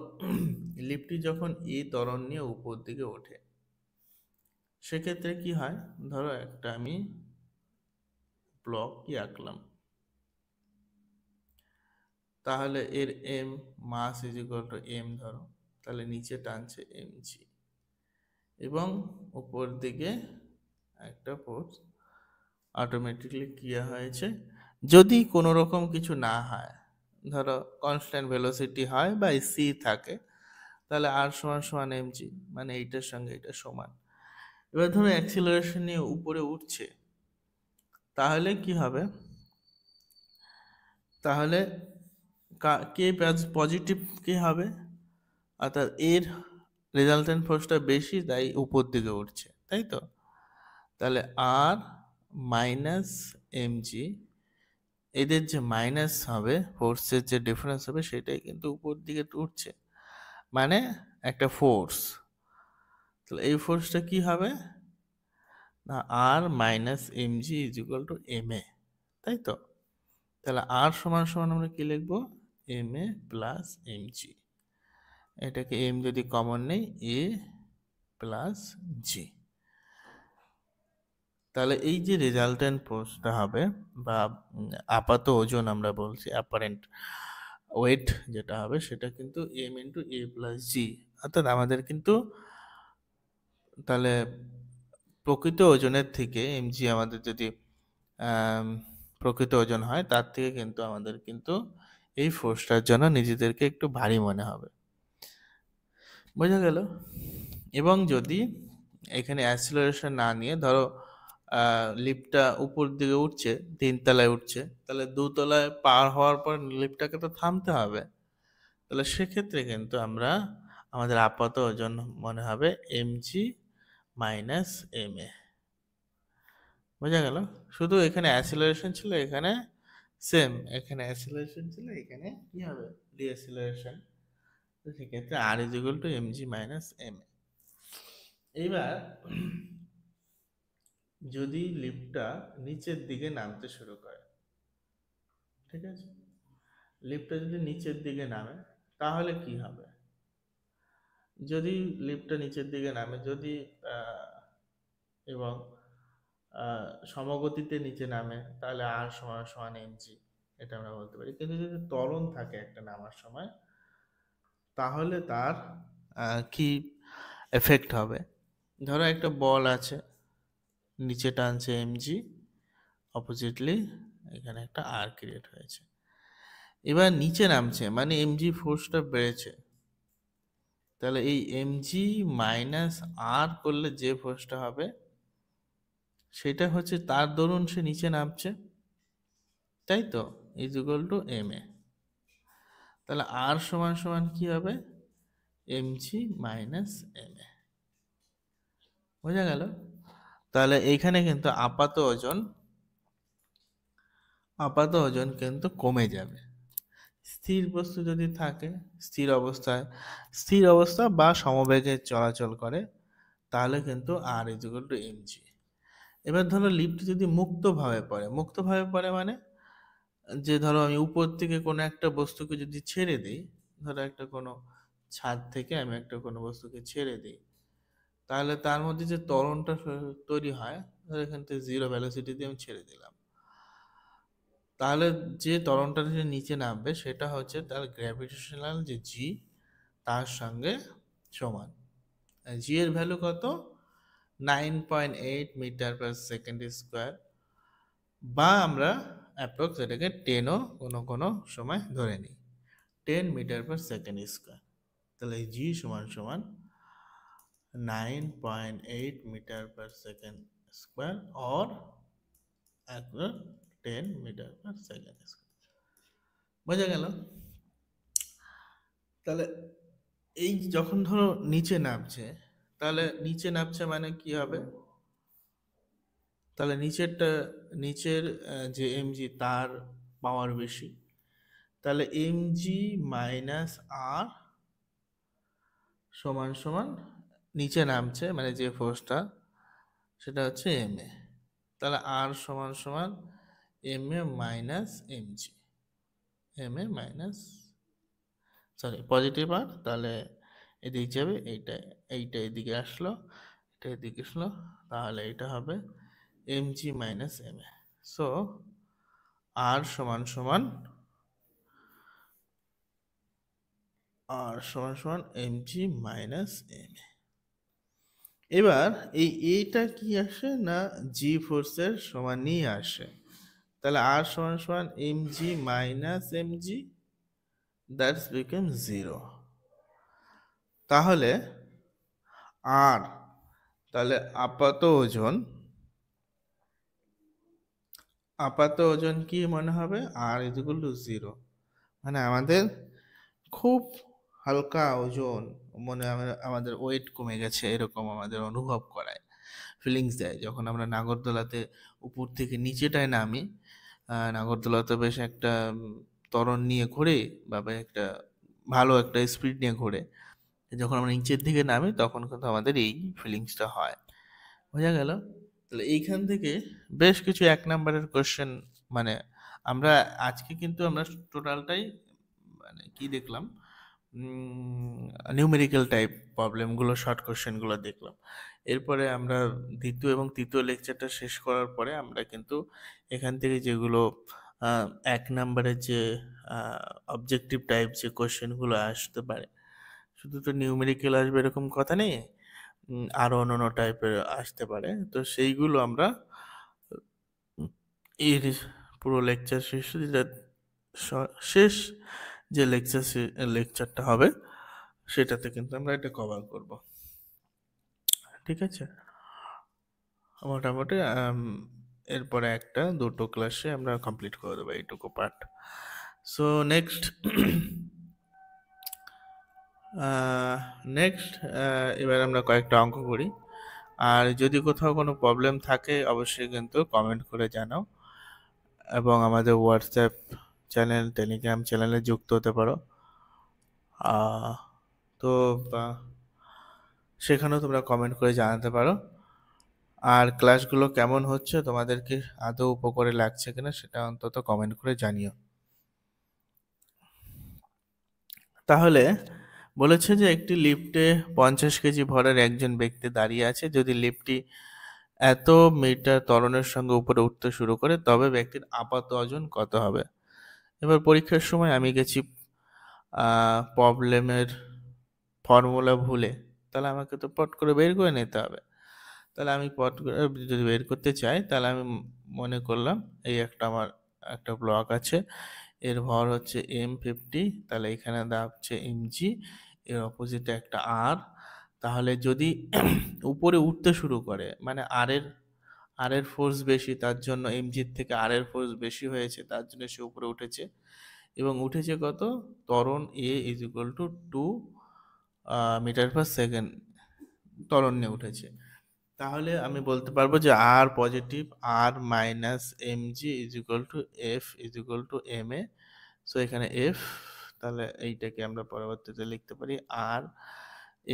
Speaker 1: লিফটটি যখন এই ত্বরণ নিয়ে উপর দিকে ওঠে, সেক্ষেত্রে কি হয়, ধরো একটা আমি ব্লক কি আঁকলাম, তাহলে এর M mass is equal to M ধরো, তাহলে নিচে টানছে এম জি, এবং উপর দিকে একটা ফোর্স অটোমেটিকলি ক্রিয়া হয়েছে। যদি কোনো রকম কিছু না হয়, ধরো কনস্ট্যান্ট ভেলোসিটি হয় বা সি থাকে, তাহলে আর সমান সমান এম জি, মানে এইটার সঙ্গে এটা সমান। এবার ধরো অ্যাক্সিলারেশন নিয়ে উপরে উঠছে, তাহলে কি হবে, তাহলে কে পজিটিভ কে হবে, অর্থাৎ এর রেজাল্টেন্ট ফোর্সটা বেশি, তাই উপর দিকে উঠছে, তাই তো? তাহলে আর মাইনাস এম জি, এদের যে মাইনাস হবে, ফোর্সের যে ডিফারেন্স হবে, সেটাই কিন্তু উপর দিকে উঠছে, মানে একটা ফোর্স। তাহলে এই ফোর্সটা কি হবে না, R minus M G is equal to M A, তাই তো? তাহলে আর সমান সমান আমরা কি লিখবো, M A plus M G. এটাকে এম যদি কমন নেই, এ প্লাস জি। তাহলে এই যে রেজাল্টেন্ট ফোর্সটা হবে, বা আপাত ওজন আমরা বলছি, অ্যাপারেন্ট ওয়েট যেটা হবে, সেটা কিন্তু এম ইন্টু এ প্লাস জি। অর্থাৎ আমাদের কিন্তু তাহলে প্রকৃত ওজনের থেকে এমজি আমাদের যদি আম, প্রকৃত ওজন হয়, তার থেকে কিন্তু আমাদের কিন্তু এই ফোর্সটার জন্য নিজেদেরকে একটু ভারী মনে হবে, বোঝা গেল? এবং যদি এখানে অ্যাক্সিলারেশন না নিয়ে ধরো লিফটটা উপর দিকে উঠছে, 3 তলায় উঠছে, তাহলে 2 তলায় পার হওয়ার পর লিফটটাকে তো থামতে হবে। তাহলে সেক্ষেত্রে কিন্তু আমরা আমাদের আপাত ওজন মনে হবে এম জি মাইনাস এম এ, বোঝা গেল? শুধু এখানে অ্যাসিলারেশন ছিল, এখানে সেম, এখানে অ্যাসিলারেশন ছিল, এখানে কি হবে, ডিঅ্যাসিলারেশন। তো সেক্ষেত্রে R is equal to M G minus M A. এইবার যদি লিফটটা নিচের দিকে নামতে শুরু করে, ঠিক আছে, লিফটটা যদি নিচের দিকে নামে, তাহলে কি হবে? যদি লিফটটা নিচের দিকে নামে, যদি আহ, এবং সমগতিতে নিচে নামে, তাহলে আর সমান সমান এমজি, এটা আমরা বলতে পারি। কিন্তু যদি ত্বরণ থাকে একটা নামার সময়, তাহলে তার কি এফেক্ট হবে? ধরো একটা বল আছে, নিচে টানছে এমজি, অপোজিটলি এখানে একটা আর ক্রিয়েট হয়েছে, এবার নিচে নামছে, মানে এমজি ফোর্সটা বেড়েছে। তাহলে এই এমজি মাইনাস আর করলে যে ফোর্সটা হবে, সেটা হচ্ছে তার দরুন সে নিচে নামছে, তাই তো, is equal to M A. তাহলে আর সমান সমান কি হবে, mg মাইনাস এম এ। বোঝা গেল? তাহলে এইখানে কিন্তু আপাত ওজন কিন্তু কমে যাবে। স্থির বস্তু যদি থাকে, স্থির অবস্থা বা সমবেগে চলাচল করে, তাহলে কিন্তু আর ইকুয়াল টু এমজি। এবার ধরো লিফট যদি মুক্তভাবে পড়ে মানে, যে ধরো আমি উপর থেকে কোনো একটা বস্তুকে যদি ছেড়ে দিই, ধরো একটা কোনো ছাদ থেকে আমি একটা কোনো বস্তুকে ছেড়ে দিই, তাহলে তার মধ্যে যে ত্বরণটা তৈরি হয়, ধরো এখান থেকে জিরো ভ্যালোসিটি দিয়ে আমি ছেড়ে দিলাম, তাহলে যে ত্বরণটা যে নিচে নামবে সেটা হচ্ছে তার গ্র্যাভিটেশনাল যে জি, তার সঙ্গে সমান। জি এর ভ্যালু কত, 9.8 মিটার পার সেকেন্ড স্কোয়ার, বা আমরা অ্যাপ্রক্স এটাকে 10ও কোনো কোনো সময় ধরে নিই, 10 মিটার পার সেকেন্ড স্কোয়ার। তাহলে জি সমান সমান 9.8 metre per second square or 10 metre per second square. বোঝা গেল? তাহলে এই যখন ধরো নিচে নামছে, তাহলে নিচে নামছে মানে কি হবে, তাহলে নিচের যে এমজি তার পাওয়ার বেশি, তাহলে এমজি মাইনাস আর সমান সমান নিচে নামছে মানে যে ফোর্সটা, সেটা হচ্ছে এম এ। তাহলে আর সমান সমান M A minus MG, M A minus, sorry positive আর, তাহলে এদিকে যাবে, এইটা এদিকে আসলো, এটা এদিকে আসলো, তাহলে এটা হবে MG minus M A. So আর সমান সমান এমজি মাইনাস এম এ। এবার এইটা কি আসে না, জি ফোর্সের সমানই আসে। তাহলে আর সমান সমান MG minus MG, that's become zero. তাহলে আর, তাহলে আপাত ওজন কি মনে হবে, আর ইকুয়াল টু জিরো। মানে আমাদের খুব হালকা ওজন, আমাদের ওয়েট কমে গেছে এরকম আমাদের অনুভব করায়, ফিলিংস দেয় যখন আমরা নাগরদোলাতে উপর থেকে নিচেটায় নামি। নাগরদোলাতে বেশ একটা ত্বরণ নিয়ে ঘোরে, বা বেশ একটা ভালো একটা স্পিড নিয়ে ঘোরে, যখন আমরা নিচের দিকে নামি তখন কিন্তু আমাদের এই ফিলিংসটা হয়। বোঝা গেল? তাহলে এইখান থেকে বেশ কিছু 1 নম্বরের কোশ্চেন, মানে আমরা আজকে কিন্তু আমরা টোটালটাই মানে কি দেখলাম, নিউমেরিক্যাল টাইপ প্রবলেমগুলো, শর্ট কোশ্চেনগুলো দেখলাম। এরপরে আমরা দ্বিতীয় এবং তৃতীয় লেকচারটা শেষ করার পরে আমরা কিন্তু এখান থেকে যেগুলো 1 নম্বরের যে অবজেক্টিভ টাইপ যে কোশ্চেনগুলো আসতে পারে, শুধু তো নিউমেরিক্যাল আসবে এরকম কথা নেই, আরও অন্যান্য টাইপের আসতে পারে, তো সেইগুলো আমরা এর পুরো লেকচার শেষে, যেটা শেষ যে লেকচারটা হবে সেটাতে কিন্তু আমরা এটা কভার করব। ঠিক আছে? মোটামুটি এরপরে দুটো ক্লাসে আমরা কমপ্লিট করে দেবো এইটুকু পার্ট। সো নেক্সট এবার আমরা কয়েকটা অঙ্ক করি। আর যদি কোথাও কোনো প্রবলেম থাকে অবশ্যই কিন্তু কমেন্ট করে জানাও, এবং আমাদের হোয়াটসঅ্যাপ চ্যানেল, টেলিগ্রাম চ্যানেলে যুক্ত হতে পারো। তো সেখানেও তোমরা কমেন্ট করে জানাতে পারো। আর ক্লাসগুলো কেমন হচ্ছে, তোমাদেরকে আদৌ উপকারে লাগছে কিনা সেটা অন্তত কমেন্ট করে জানিও। তাহলে বলেছে যে একটি লিফটে 50 কেজি ভরের একজন ব্যক্তি দাঁড়িয়ে আছে। যদি লিফটটি এত মিটার ত্বরণের সঙ্গে উপরে উঠতে শুরু করে তবে ব্যক্তির আপাত ওজন কত হবে। এবার পরীক্ষার সময় আমি গেছি প্রবলেমের ফর্মুলা ভুলে, তাহলে আমাকে তো পট করে বের করে নিতে হবে। তাহলে আমি পট করে যদি বের করতে চাই, তাহলে আমি মনে করলাম এই আমার একটা ব্লক আছে, এর ভর হচ্ছে M50, তাহলে এখানে দেওয়া হচ্ছে mg, এর অপোজিটে একটা আর। তাহলে যদি উপরে উঠতে শুরু করে, মানে আর এর ফোর্স বেশি, তার জন্য mg থেকে আর এর ফোর্স বেশি হয়েছে, তার জন্য সে উপরে উঠেছে। এবং উঠেছে কত? ত্বরণ A is equal to 2 metre per second ত্বরণ নিয়ে উঠেছে। তাহলে আমি বলতে পারবো যে R positive, R minus M G is equal to F is equal to M A. So এখানে এফ, তাহলে এইটাকে আমরা পরবর্তীতে লিখতে পারি R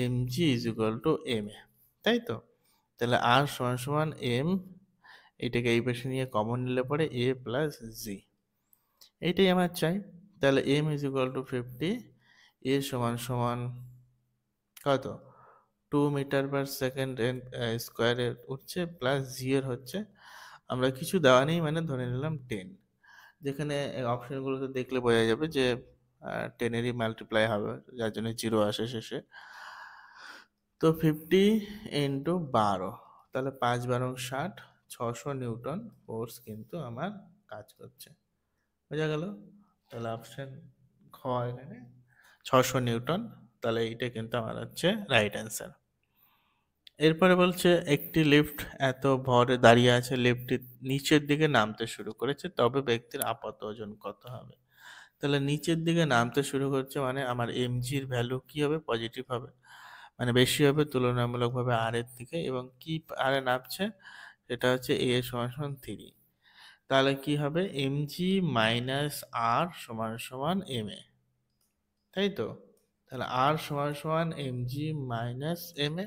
Speaker 1: M G is equal to M A, তাই তো? তাহলে আর সমান সমান এম, এটাকে এই পাশে নিয়ে কমন নিলে পরে এ প্লাস জি, এইটাই আমার চাই। তাহলে এম ইজ ইকুয়াল টু 50, এ সমান সমান কত? 2 মিটার পার সেকেন্ড স্কোয়ারে উঠছে, প্লাস জি এর হচ্ছে, আমরা কিছু দেওয়া নেই মানে ধরে নিলাম 10। যেখানে অপশনগুলোতে দেখলে বোঝা যাবে যে 10-এরই মাল্টিপ্লাই হবে, যার জন্য 0 আসে শেষে। তো 50 ইন্টু 12, তাহলে 5 12 60, 600 নিউটন ফোর্স কিন্তু আমার কাজ করছে। বোঝা গেল? তাহলে অপশন খ এখানে 600 নিউটন, তাহলে এইটা কিন্তু আমার হচ্ছে রাইট অ্যান্সার। এরপরে বলছে একটি লিফট এত ভরে দাঁড়িয়ে আছে, লিফটটি নিচের দিকে নামতে শুরু করেছে, তবে ব্যক্তির আপাত ওজন কত হবে? তাহলে নিচের দিকে নামতে শুরু করছে মানে আমার এমজির ভ্যালু কি হবে? পজিটিভ হবে, মানে বেশি হবে তুলনামূলকভাবে আর এর থেকে। এবং কি আরে নামছে? সেটা হচ্ছে এ সমান সমান 3। তাহলে কি হবে? এমজি মাইনাস আর সমান সমান এম এ, তাই তো? তাহলে আর সমান সমান এমজি মাইনাস এম এ,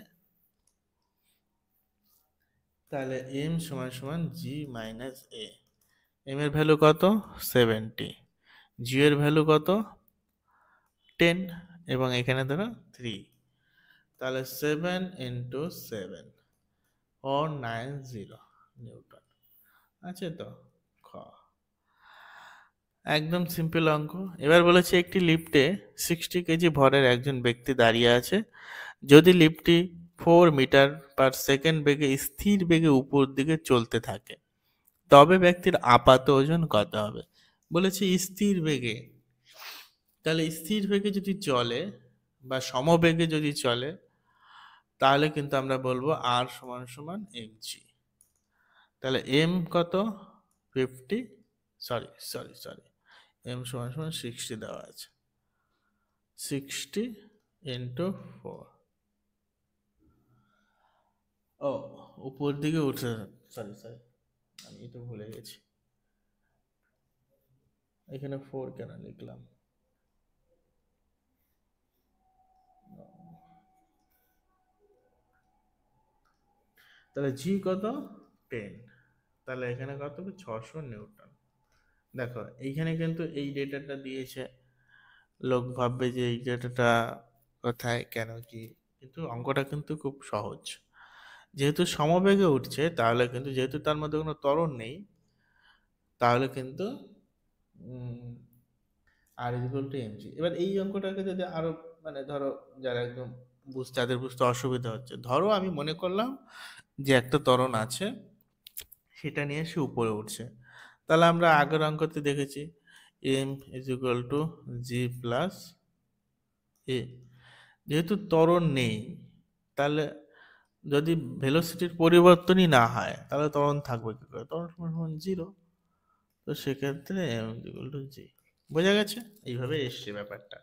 Speaker 1: তাহলে এম সমান সমান জি মাইনাস এ। এম এর ভ্যালু কত? 70, জি এর ভ্যালু কত? 10, এবং এখানে ধরো 3। তাহলে 7 × 7 490 নিউটন আছে তো? খ, একদম সিম্পল অঙ্ক। এবার বলেছে একটি লিফটে 60 কেজি ভরের একজন ব্যক্তি দাঁড়িয়ে আছে, যদি লিফটটি 4 মিটার পার সেকেন্ড বেগে স্থির বেগে উপর দিকে চলতে থাকে, তবে ব্যক্তির আপাত ওজন কত হবে? বলেছে স্থির বেগে, তাহলে স্থির বেগে যদি চলে বা সমবেগে যদি চলে, তাহলে কিন্তু আমরা বলবো আর সমান সমান এম জি। তাহলে এম কত? 50, সরি এম সমান সমান 60 দেওয়া আছে, 60 ইন্টু 4। ও, উপর দিকে উঠে, সরি আমি এটা ভুলে গেছি, এখানে 4 কেন লিখলাম? তাহলে জি কত? 10, তাহলে এখানে কত হবে? 600 নিউটন। দেখো এইখানে কিন্তু এই ডেটাটা দিয়েছে, লোক ভাববে যে এই ডেটাটা কোথায়, কেন, কি, কিন্তু অঙ্কটা কিন্তু খুব সহজ। যেহেতু সমবেগে উঠছে, তাহলে কিন্তু যেহেতু তার মধ্যে কোনো ত্বরণ নেই, তাহলে কিন্তু আর ইকুয়াল টু এমজি। এবার এই অঙ্কটাকে যদি আরো মানে ধরো যারা একদম যাদের বুঝতে অসুবিধা হচ্ছে, ধরো আমি মনে করলাম যে একটা ত্বরণ আছে, সেটা নিয়ে সে উপরে উঠছে, তাহলে আমরা আগের অঙ্কতে দেখেছি M is equal to G plus A. যেহেতু ত্বরণ নেই, তাহলে যদি ভেলোসিটির পরিবর্তনই না হয়, তাহলে ত্বরণ থাকবে কি করে? ত্বরণ সমান সমান 0। তো সেক্ষেত্রে এম ইকুয়াল টু জি। বোঝা গেছে? এইভাবে এসছে ব্যাপারটা।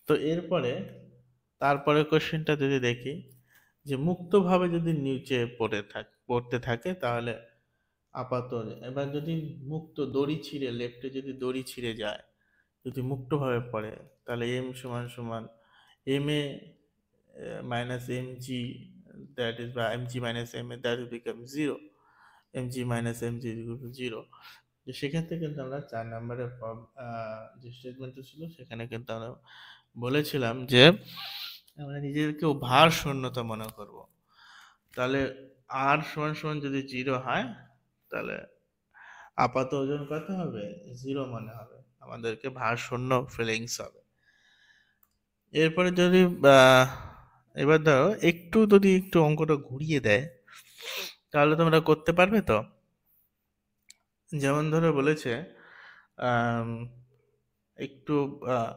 Speaker 1: তো এরপরে তারপরে কোশ্চেনটা যদি দেখি, যে মুক্তভাবে যদি নিচে পড়তে থাকে তাহলে আপাত, এবার যদি মুক্ত দড়ি ছিঁড়ে, লেফটে যদি দড়ি ছিঁড়ে যায়, যদি মুক্তভাবে পড়ে, তাহলে এম সমান সমান M A minus M G, that is বা M G minus M A, that is become 0, M G minus M G equal to 0। তো সেক্ষেত্রে কিন্তু আমরা 4 নম্বরের যে স্টেটমেন্টটা ছিল, সেখানে কিন্তু আমরা বলেছিলাম যে আমরা নিজেদেরকে ভার শূন্যতা মনে করব। তাহলে আর সমান সমান যদি 0 হয়, তাহলে আপাত ওজন কত হবে? 0 মনে হবে, আমাদেরকে ভার শূন্য ফিলিংস হবে। এরপরে যদি এবার ধরো একটু যদি একটু অঙ্কটা ঘুরিয়ে দেয়, তাহলে তোমরা করতে পারবে তো? যেমন ধরো বলেছে আম, একটু আহ,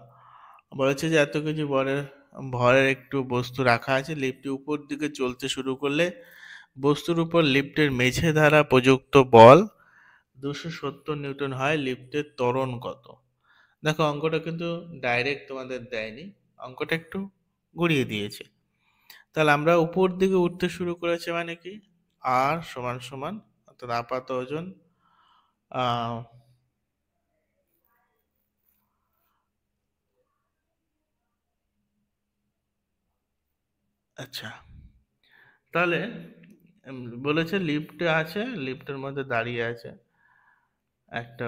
Speaker 1: বলেছে যে এত কেজি ভরের একটু বস্তু রাখা আছে, লিফটটি উপর দিকে চলতে শুরু করলে বস্তুর উপর লিফটের মেঝে দ্বারা প্রযুক্ত বল 270 নিউটন হয়, লিফটের ত্বরণ কত? দেখো অঙ্কটা কিন্তু ডাইরেক্ট তোমাদের দেয়নি, অঙ্কটা একটু ঘুরিয়ে দিয়েছে। তাহলে আমরা উপর দিকে উঠতে শুরু করেছি মানে কি, আর সমান সমান অর্থাৎ আপাত ওজন আহ আচ্ছা, তাহলে বলেছে লিফটে আছে, লিফটের মধ্যে দাঁড়িয়ে আছে একটা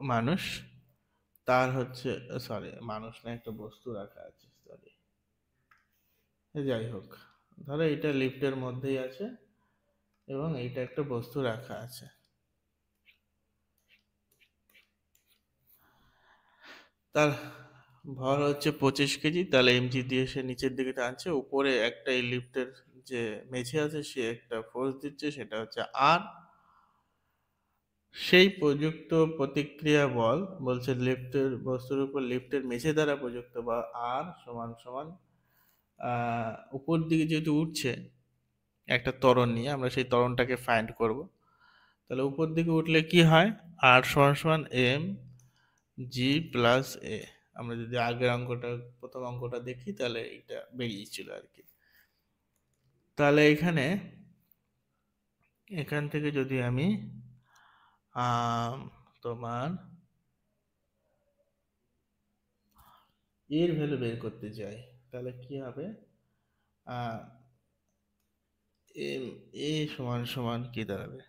Speaker 1: মানুষ, তার হচ্ছে, সরি মানুষ না, একটা বস্তু রাখা আছে, সরি, যাই হোক, ধরো এটা লিফটের মধ্যেই আছে এবং এইটা একটা বস্তু রাখা আছে। তার ভর হচ্ছে 25 কেজি, তাহলে এমজি দিয়ে সে নিচের দিকে টানছে, উপরে একটা এই লিফটের যে মেঝে আছে সে একটা ফোর্স দিচ্ছে, সেটা হচ্ছে আর। সেই প্রযুক্ত প্রতিক্রিয়া বল বলছে লিফটের বস্তুর উপর লিফটের মেঝে দ্বারা প্রযুক্ত বল আর সমান সমান উপর দিকে যেহেতু উঠছে একটা ত্বরণ নিয়ে, আমরা সেই ত্বরণটাকে ফাইন্ড করব। তাহলে উপর দিকে উঠলে কি হয়, আর সমান সমান এম জি প্লাস এ। আমরা যদি আগের অঙ্কটা, প্রথম অঙ্কটা দেখি তাহলে এটা বেরিয়েছিল আর কি। তাহলে এখানে, এখান থেকে যদি আমি তোমার এর ভ্যালু বের করতে চাই, তাহলে কি হবে, এম এ সমান সমান কি দাঁড়াবে,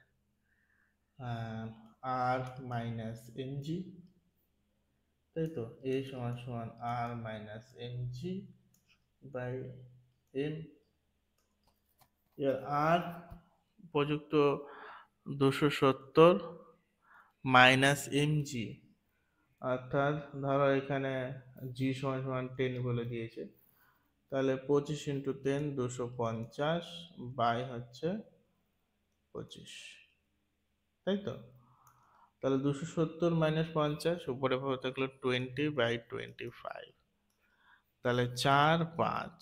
Speaker 1: আর মাইনাস এম জি, তাই তো, এ সমান সমান R minus M G by M. এর আর উপযুক্ত 270 মাইনাস এম জি, অর্থাৎ ধরো এখানে জি সমান সমান 10 বলে দিয়েছে, তাহলে 25 × 10 250 বাই হচ্ছে 25, তাই তো। তাহলে 270 - 50, উপরে পড়ে থাকলো 20/25, তাহলে 4 5,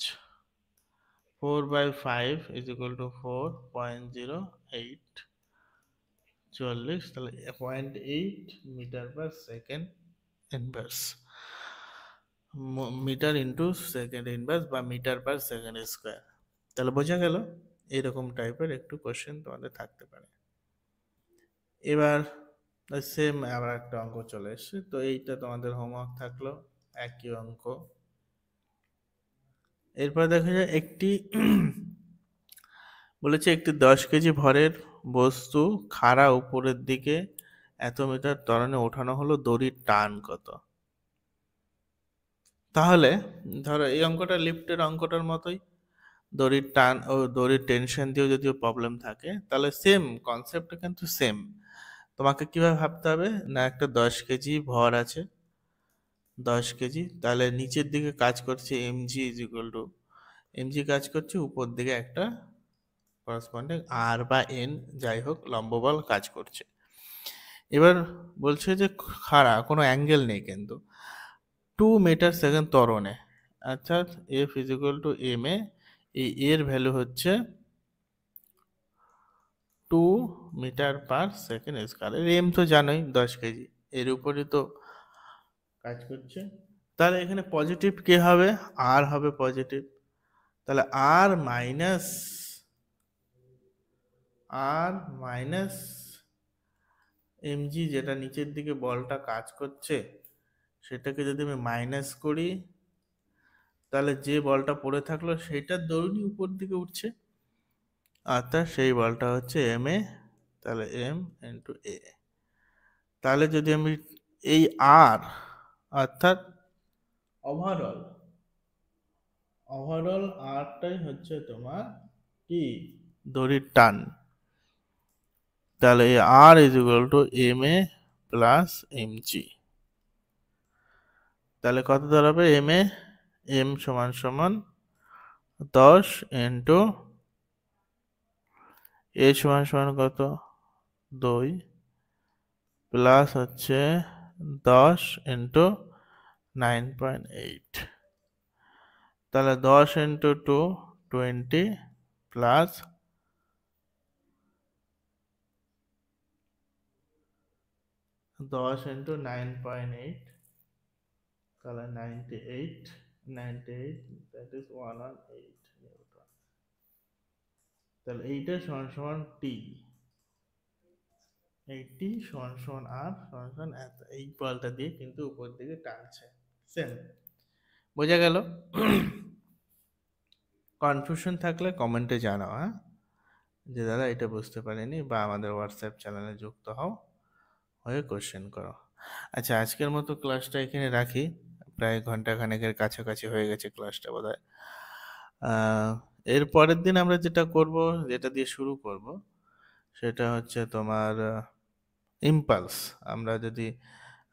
Speaker 1: 4/5 = 4.08, 40, তাহলে 0.8 metre per second inverse, metre into second inverse বা মিটার পার সেকেন্ড স্কোয়ার। তাহলে বোঝা গেল, এইরকম টাইপের একটু কোশ্চেন তোমাদের থাকতে পারে। এবার সেম আবার একটা অঙ্ক চলে এসছে, তো এইটা তোমাদের হোমওয়ার্ক থাকলো, একই অঙ্ক। এরপর দেখা যায় একটি বলেছে একটি 10 কেজি ভরের বস্তু খাড়া উপরের দিকে এত মিটার ত্বরণে ওঠানো হলো, দড়ির টান কত। তাহলে ধরো এই অঙ্কটা লিফটের অঙ্কটার মতোই, দড়ির টান ও দড়ির টেনশন দিয়েও যদিও প্রবলেম থাকে, তাহলে সেম কনসেপ্টটা কিন্তু সেম। তোমাকে কিভাবে ভাবতে হবে না, একটা 10 কেজি ভর আছে, 10 কেজি, তাহলে নিচের দিকে কাজ করছে MG is equal two, MG কাজ করছে, উপর দিকে একটা করসপন্ডিং আর বা এন যাই হোক লম্ব বল কাজ করছে। এবার বলছে যে খাড়া, কোনো অ্যাঙ্গেল নেই কিন্তু, 2 মিটার সেকেন্ড ত্বরণে, অর্থাৎ F is equal to M A, এই এর ভ্যালু হচ্ছে 2 মিটার পার সেকেন্ড স্কয়ার। এর এম তো জানোই 10 কেজি, এর উপরই তো কাজ করছে। তাহলে এখানে পজিটিভ কে হবে, আর হবে পজিটিভ, তাহলে আর মাইনাস এমজি, যেটা নিচের দিকে বলটা কাজ করছে সেটাকে যদি আমি মাইনাস করি, তাহলে যে বলটা পড়ে থাকলো সেটার দরুনই উপর দিকে উঠছে, অর্থাৎ সেই বলটা হচ্ছে এম এ, তাহলে এম ইন্টু এ। তাহলে যদি আমি এই আর, অর্থাৎ ওভারঅল, ওভারঅল আরটাই হচ্ছে তোমার কি, দড়ির টান, তাহলে R is equal to M A plus M G. তাহলে কত দাঁড়াবে, এম সমান সমান 10 এ সমান সমান কত, 2, প্লাস হচ্ছে 10 × 9.8, তাহলে 10 × 2 20, প্লাস 10 × 9.8, তাহলে 98, that is 1 on 8 নিউটন। তাহলে এইটা সমান সমান টি, 80 সমান সমান আর সমান সমান এত, এই বলটা দিয়ে কিন্তু উপর দিকে টানছে। সেম, বোঝা গেল? কনফিউশন থাকলে কমেন্টে জানাও, হ্যাঁ, যে দাদা এটা বুঝতে পারিনি, বা আমাদের হোয়াটসঅ্যাপ চ্যানেলে যুক্ত হও, হয়ে কোশ্চেন করো। আচ্ছা, আজকের মতো ক্লাসটা এখানে রাখি, প্রায় ঘন্টা খানেকের কাছাকাছি হয়ে গেছে ক্লাসটা বোধহয়। এর পরের দিন আমরা যেটা করব, যেটা দিয়ে শুরু করব, সেটা হচ্ছে তোমার ইম্পালস। আমরা যদি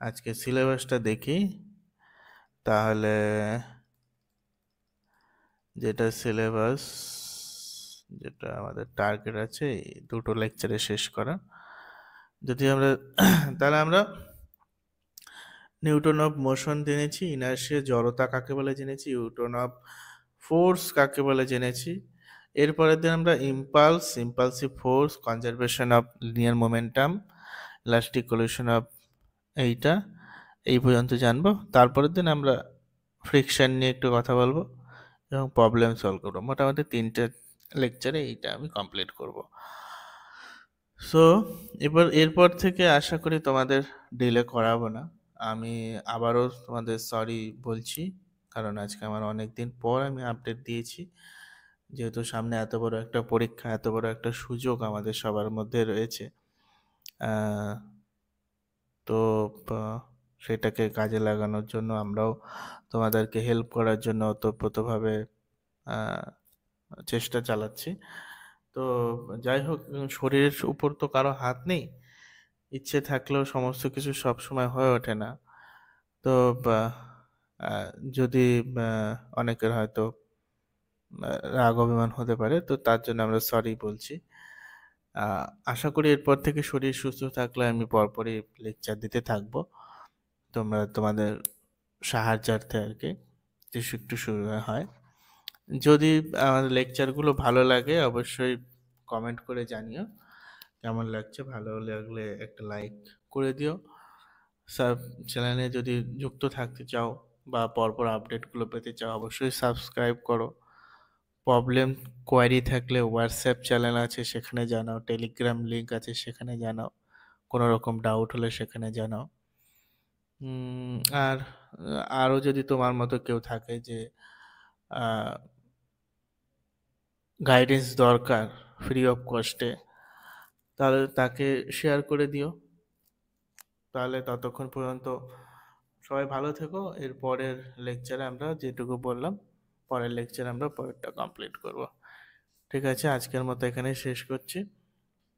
Speaker 1: আজকে সিলেবাসটা দেখি, তাহলে যেটা সিলেবাস, যেটা আমাদের টার্গেট আছে এই দুটো লেকচারে শেষ করা, যদি আমরা তাহলে আমরা নিউটন অফ মোশন জেনেছি, ইনার্শিয়া জড়তা কাকে বলে জেনেছি, নিউটন অফ ফোর্স কাকে বলে জেনেছি। এরপরের দিন আমরা impulse, impulsive force, conservation of linear momentum, elastic collision of, এইটা এই পর্যন্ত জানবো। তারপরের দিন আমরা ফ্রিকশন নিয়ে একটু কথা বলবো এবং প্রবলেম সলভ করবো। মোটামুটি 3টে লেকচারে এইটা আমি কমপ্লিট করব। সো এরপর থেকে আশা করি তোমাদের ডিলে করাবো না। আমি আবারও তোমাদের সরি বলছি, কারণ আজকে আমার অনেক দিন পর আমি আপডেট দিয়েছি, যেহেতু সামনে এত বড় একটা পরীক্ষা, এত বড় একটা সুযোগ আমাদের সবার মধ্যে রয়েছে, তো সেটাকে কাজে লাগানোর জন্য আমরাও তোমাদেরকে হেল্প করার জন্য ওতপ্রোতভাবে চেষ্টা চালাচ্ছি। তো যাই হোক, শরীরের উপর তো কারো হাত নেই, ইচ্ছে থাকলেও সমস্ত কিছু সব সময় হয়ে ওঠে না। তো যদি অনেকের হয়তো রাগ অভিমান হতে পারে, তো তার জন্য আমরা সরি বলছি। আশা করি এরপর থেকে শরীর সুস্থ থাকলে আমি পরপরই লেকচার দিতে থাকবো, তোমরা তোমাদের সাহায্যার্থে আর কি, কিছু একটু সুবিধা হয়। যদি আমাদের লেকচারগুলো ভালো লাগে অবশ্যই কমেন্ট করে জানিও কেমন লাগছে, ভালো লাগলে একটা লাইক করে দিও। চ্যানেলে যদি যুক্ত থাকতে চাও বা পরপর আপডেটগুলো পেতে চাও অবশ্যই সাবস্ক্রাইব করো। প্রবলেম কোয়ারি থাকলে হোয়াটসঅ্যাপ চ্যানেল আছে, সেখানে জানাও, টেলিগ্রাম লিঙ্ক আছে, সেখানে জানাও, কোনো রকম ডাউট হলে সেখানে জানাও। আর আরও যদি তোমার মতো কেউ থাকে যে গাইডেন্স দরকার ফ্রি অফ কস্টে, তাহলে তাকে শেয়ার করে দিও। তাহলে ততক্ষণ পর্যন্ত সবাই ভালো থেকো। এর পরের লেকচারে আমরা যেটুকু বললাম, পরের লেকচারে আমরা পরেরটা কমপ্লিট করব। ঠিক আছে, আজকের মতো এখানেই শেষ করছি।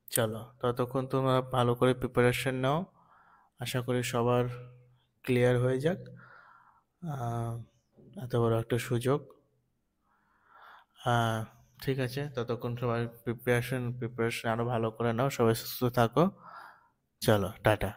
Speaker 1: চলো, ততক্ষণ তোমরা ভালো করে প্রিপারেশন নাও, আশা করি সবার ক্লিয়ার হয়ে যাক। এত বড় একটা সুযোগ। ঠিক আছে, ততক্ষণ সবাই প্রিপারেশন আরো ভালো করে নাও, সবাই সুস্থ থাকো। চলো, টাটা।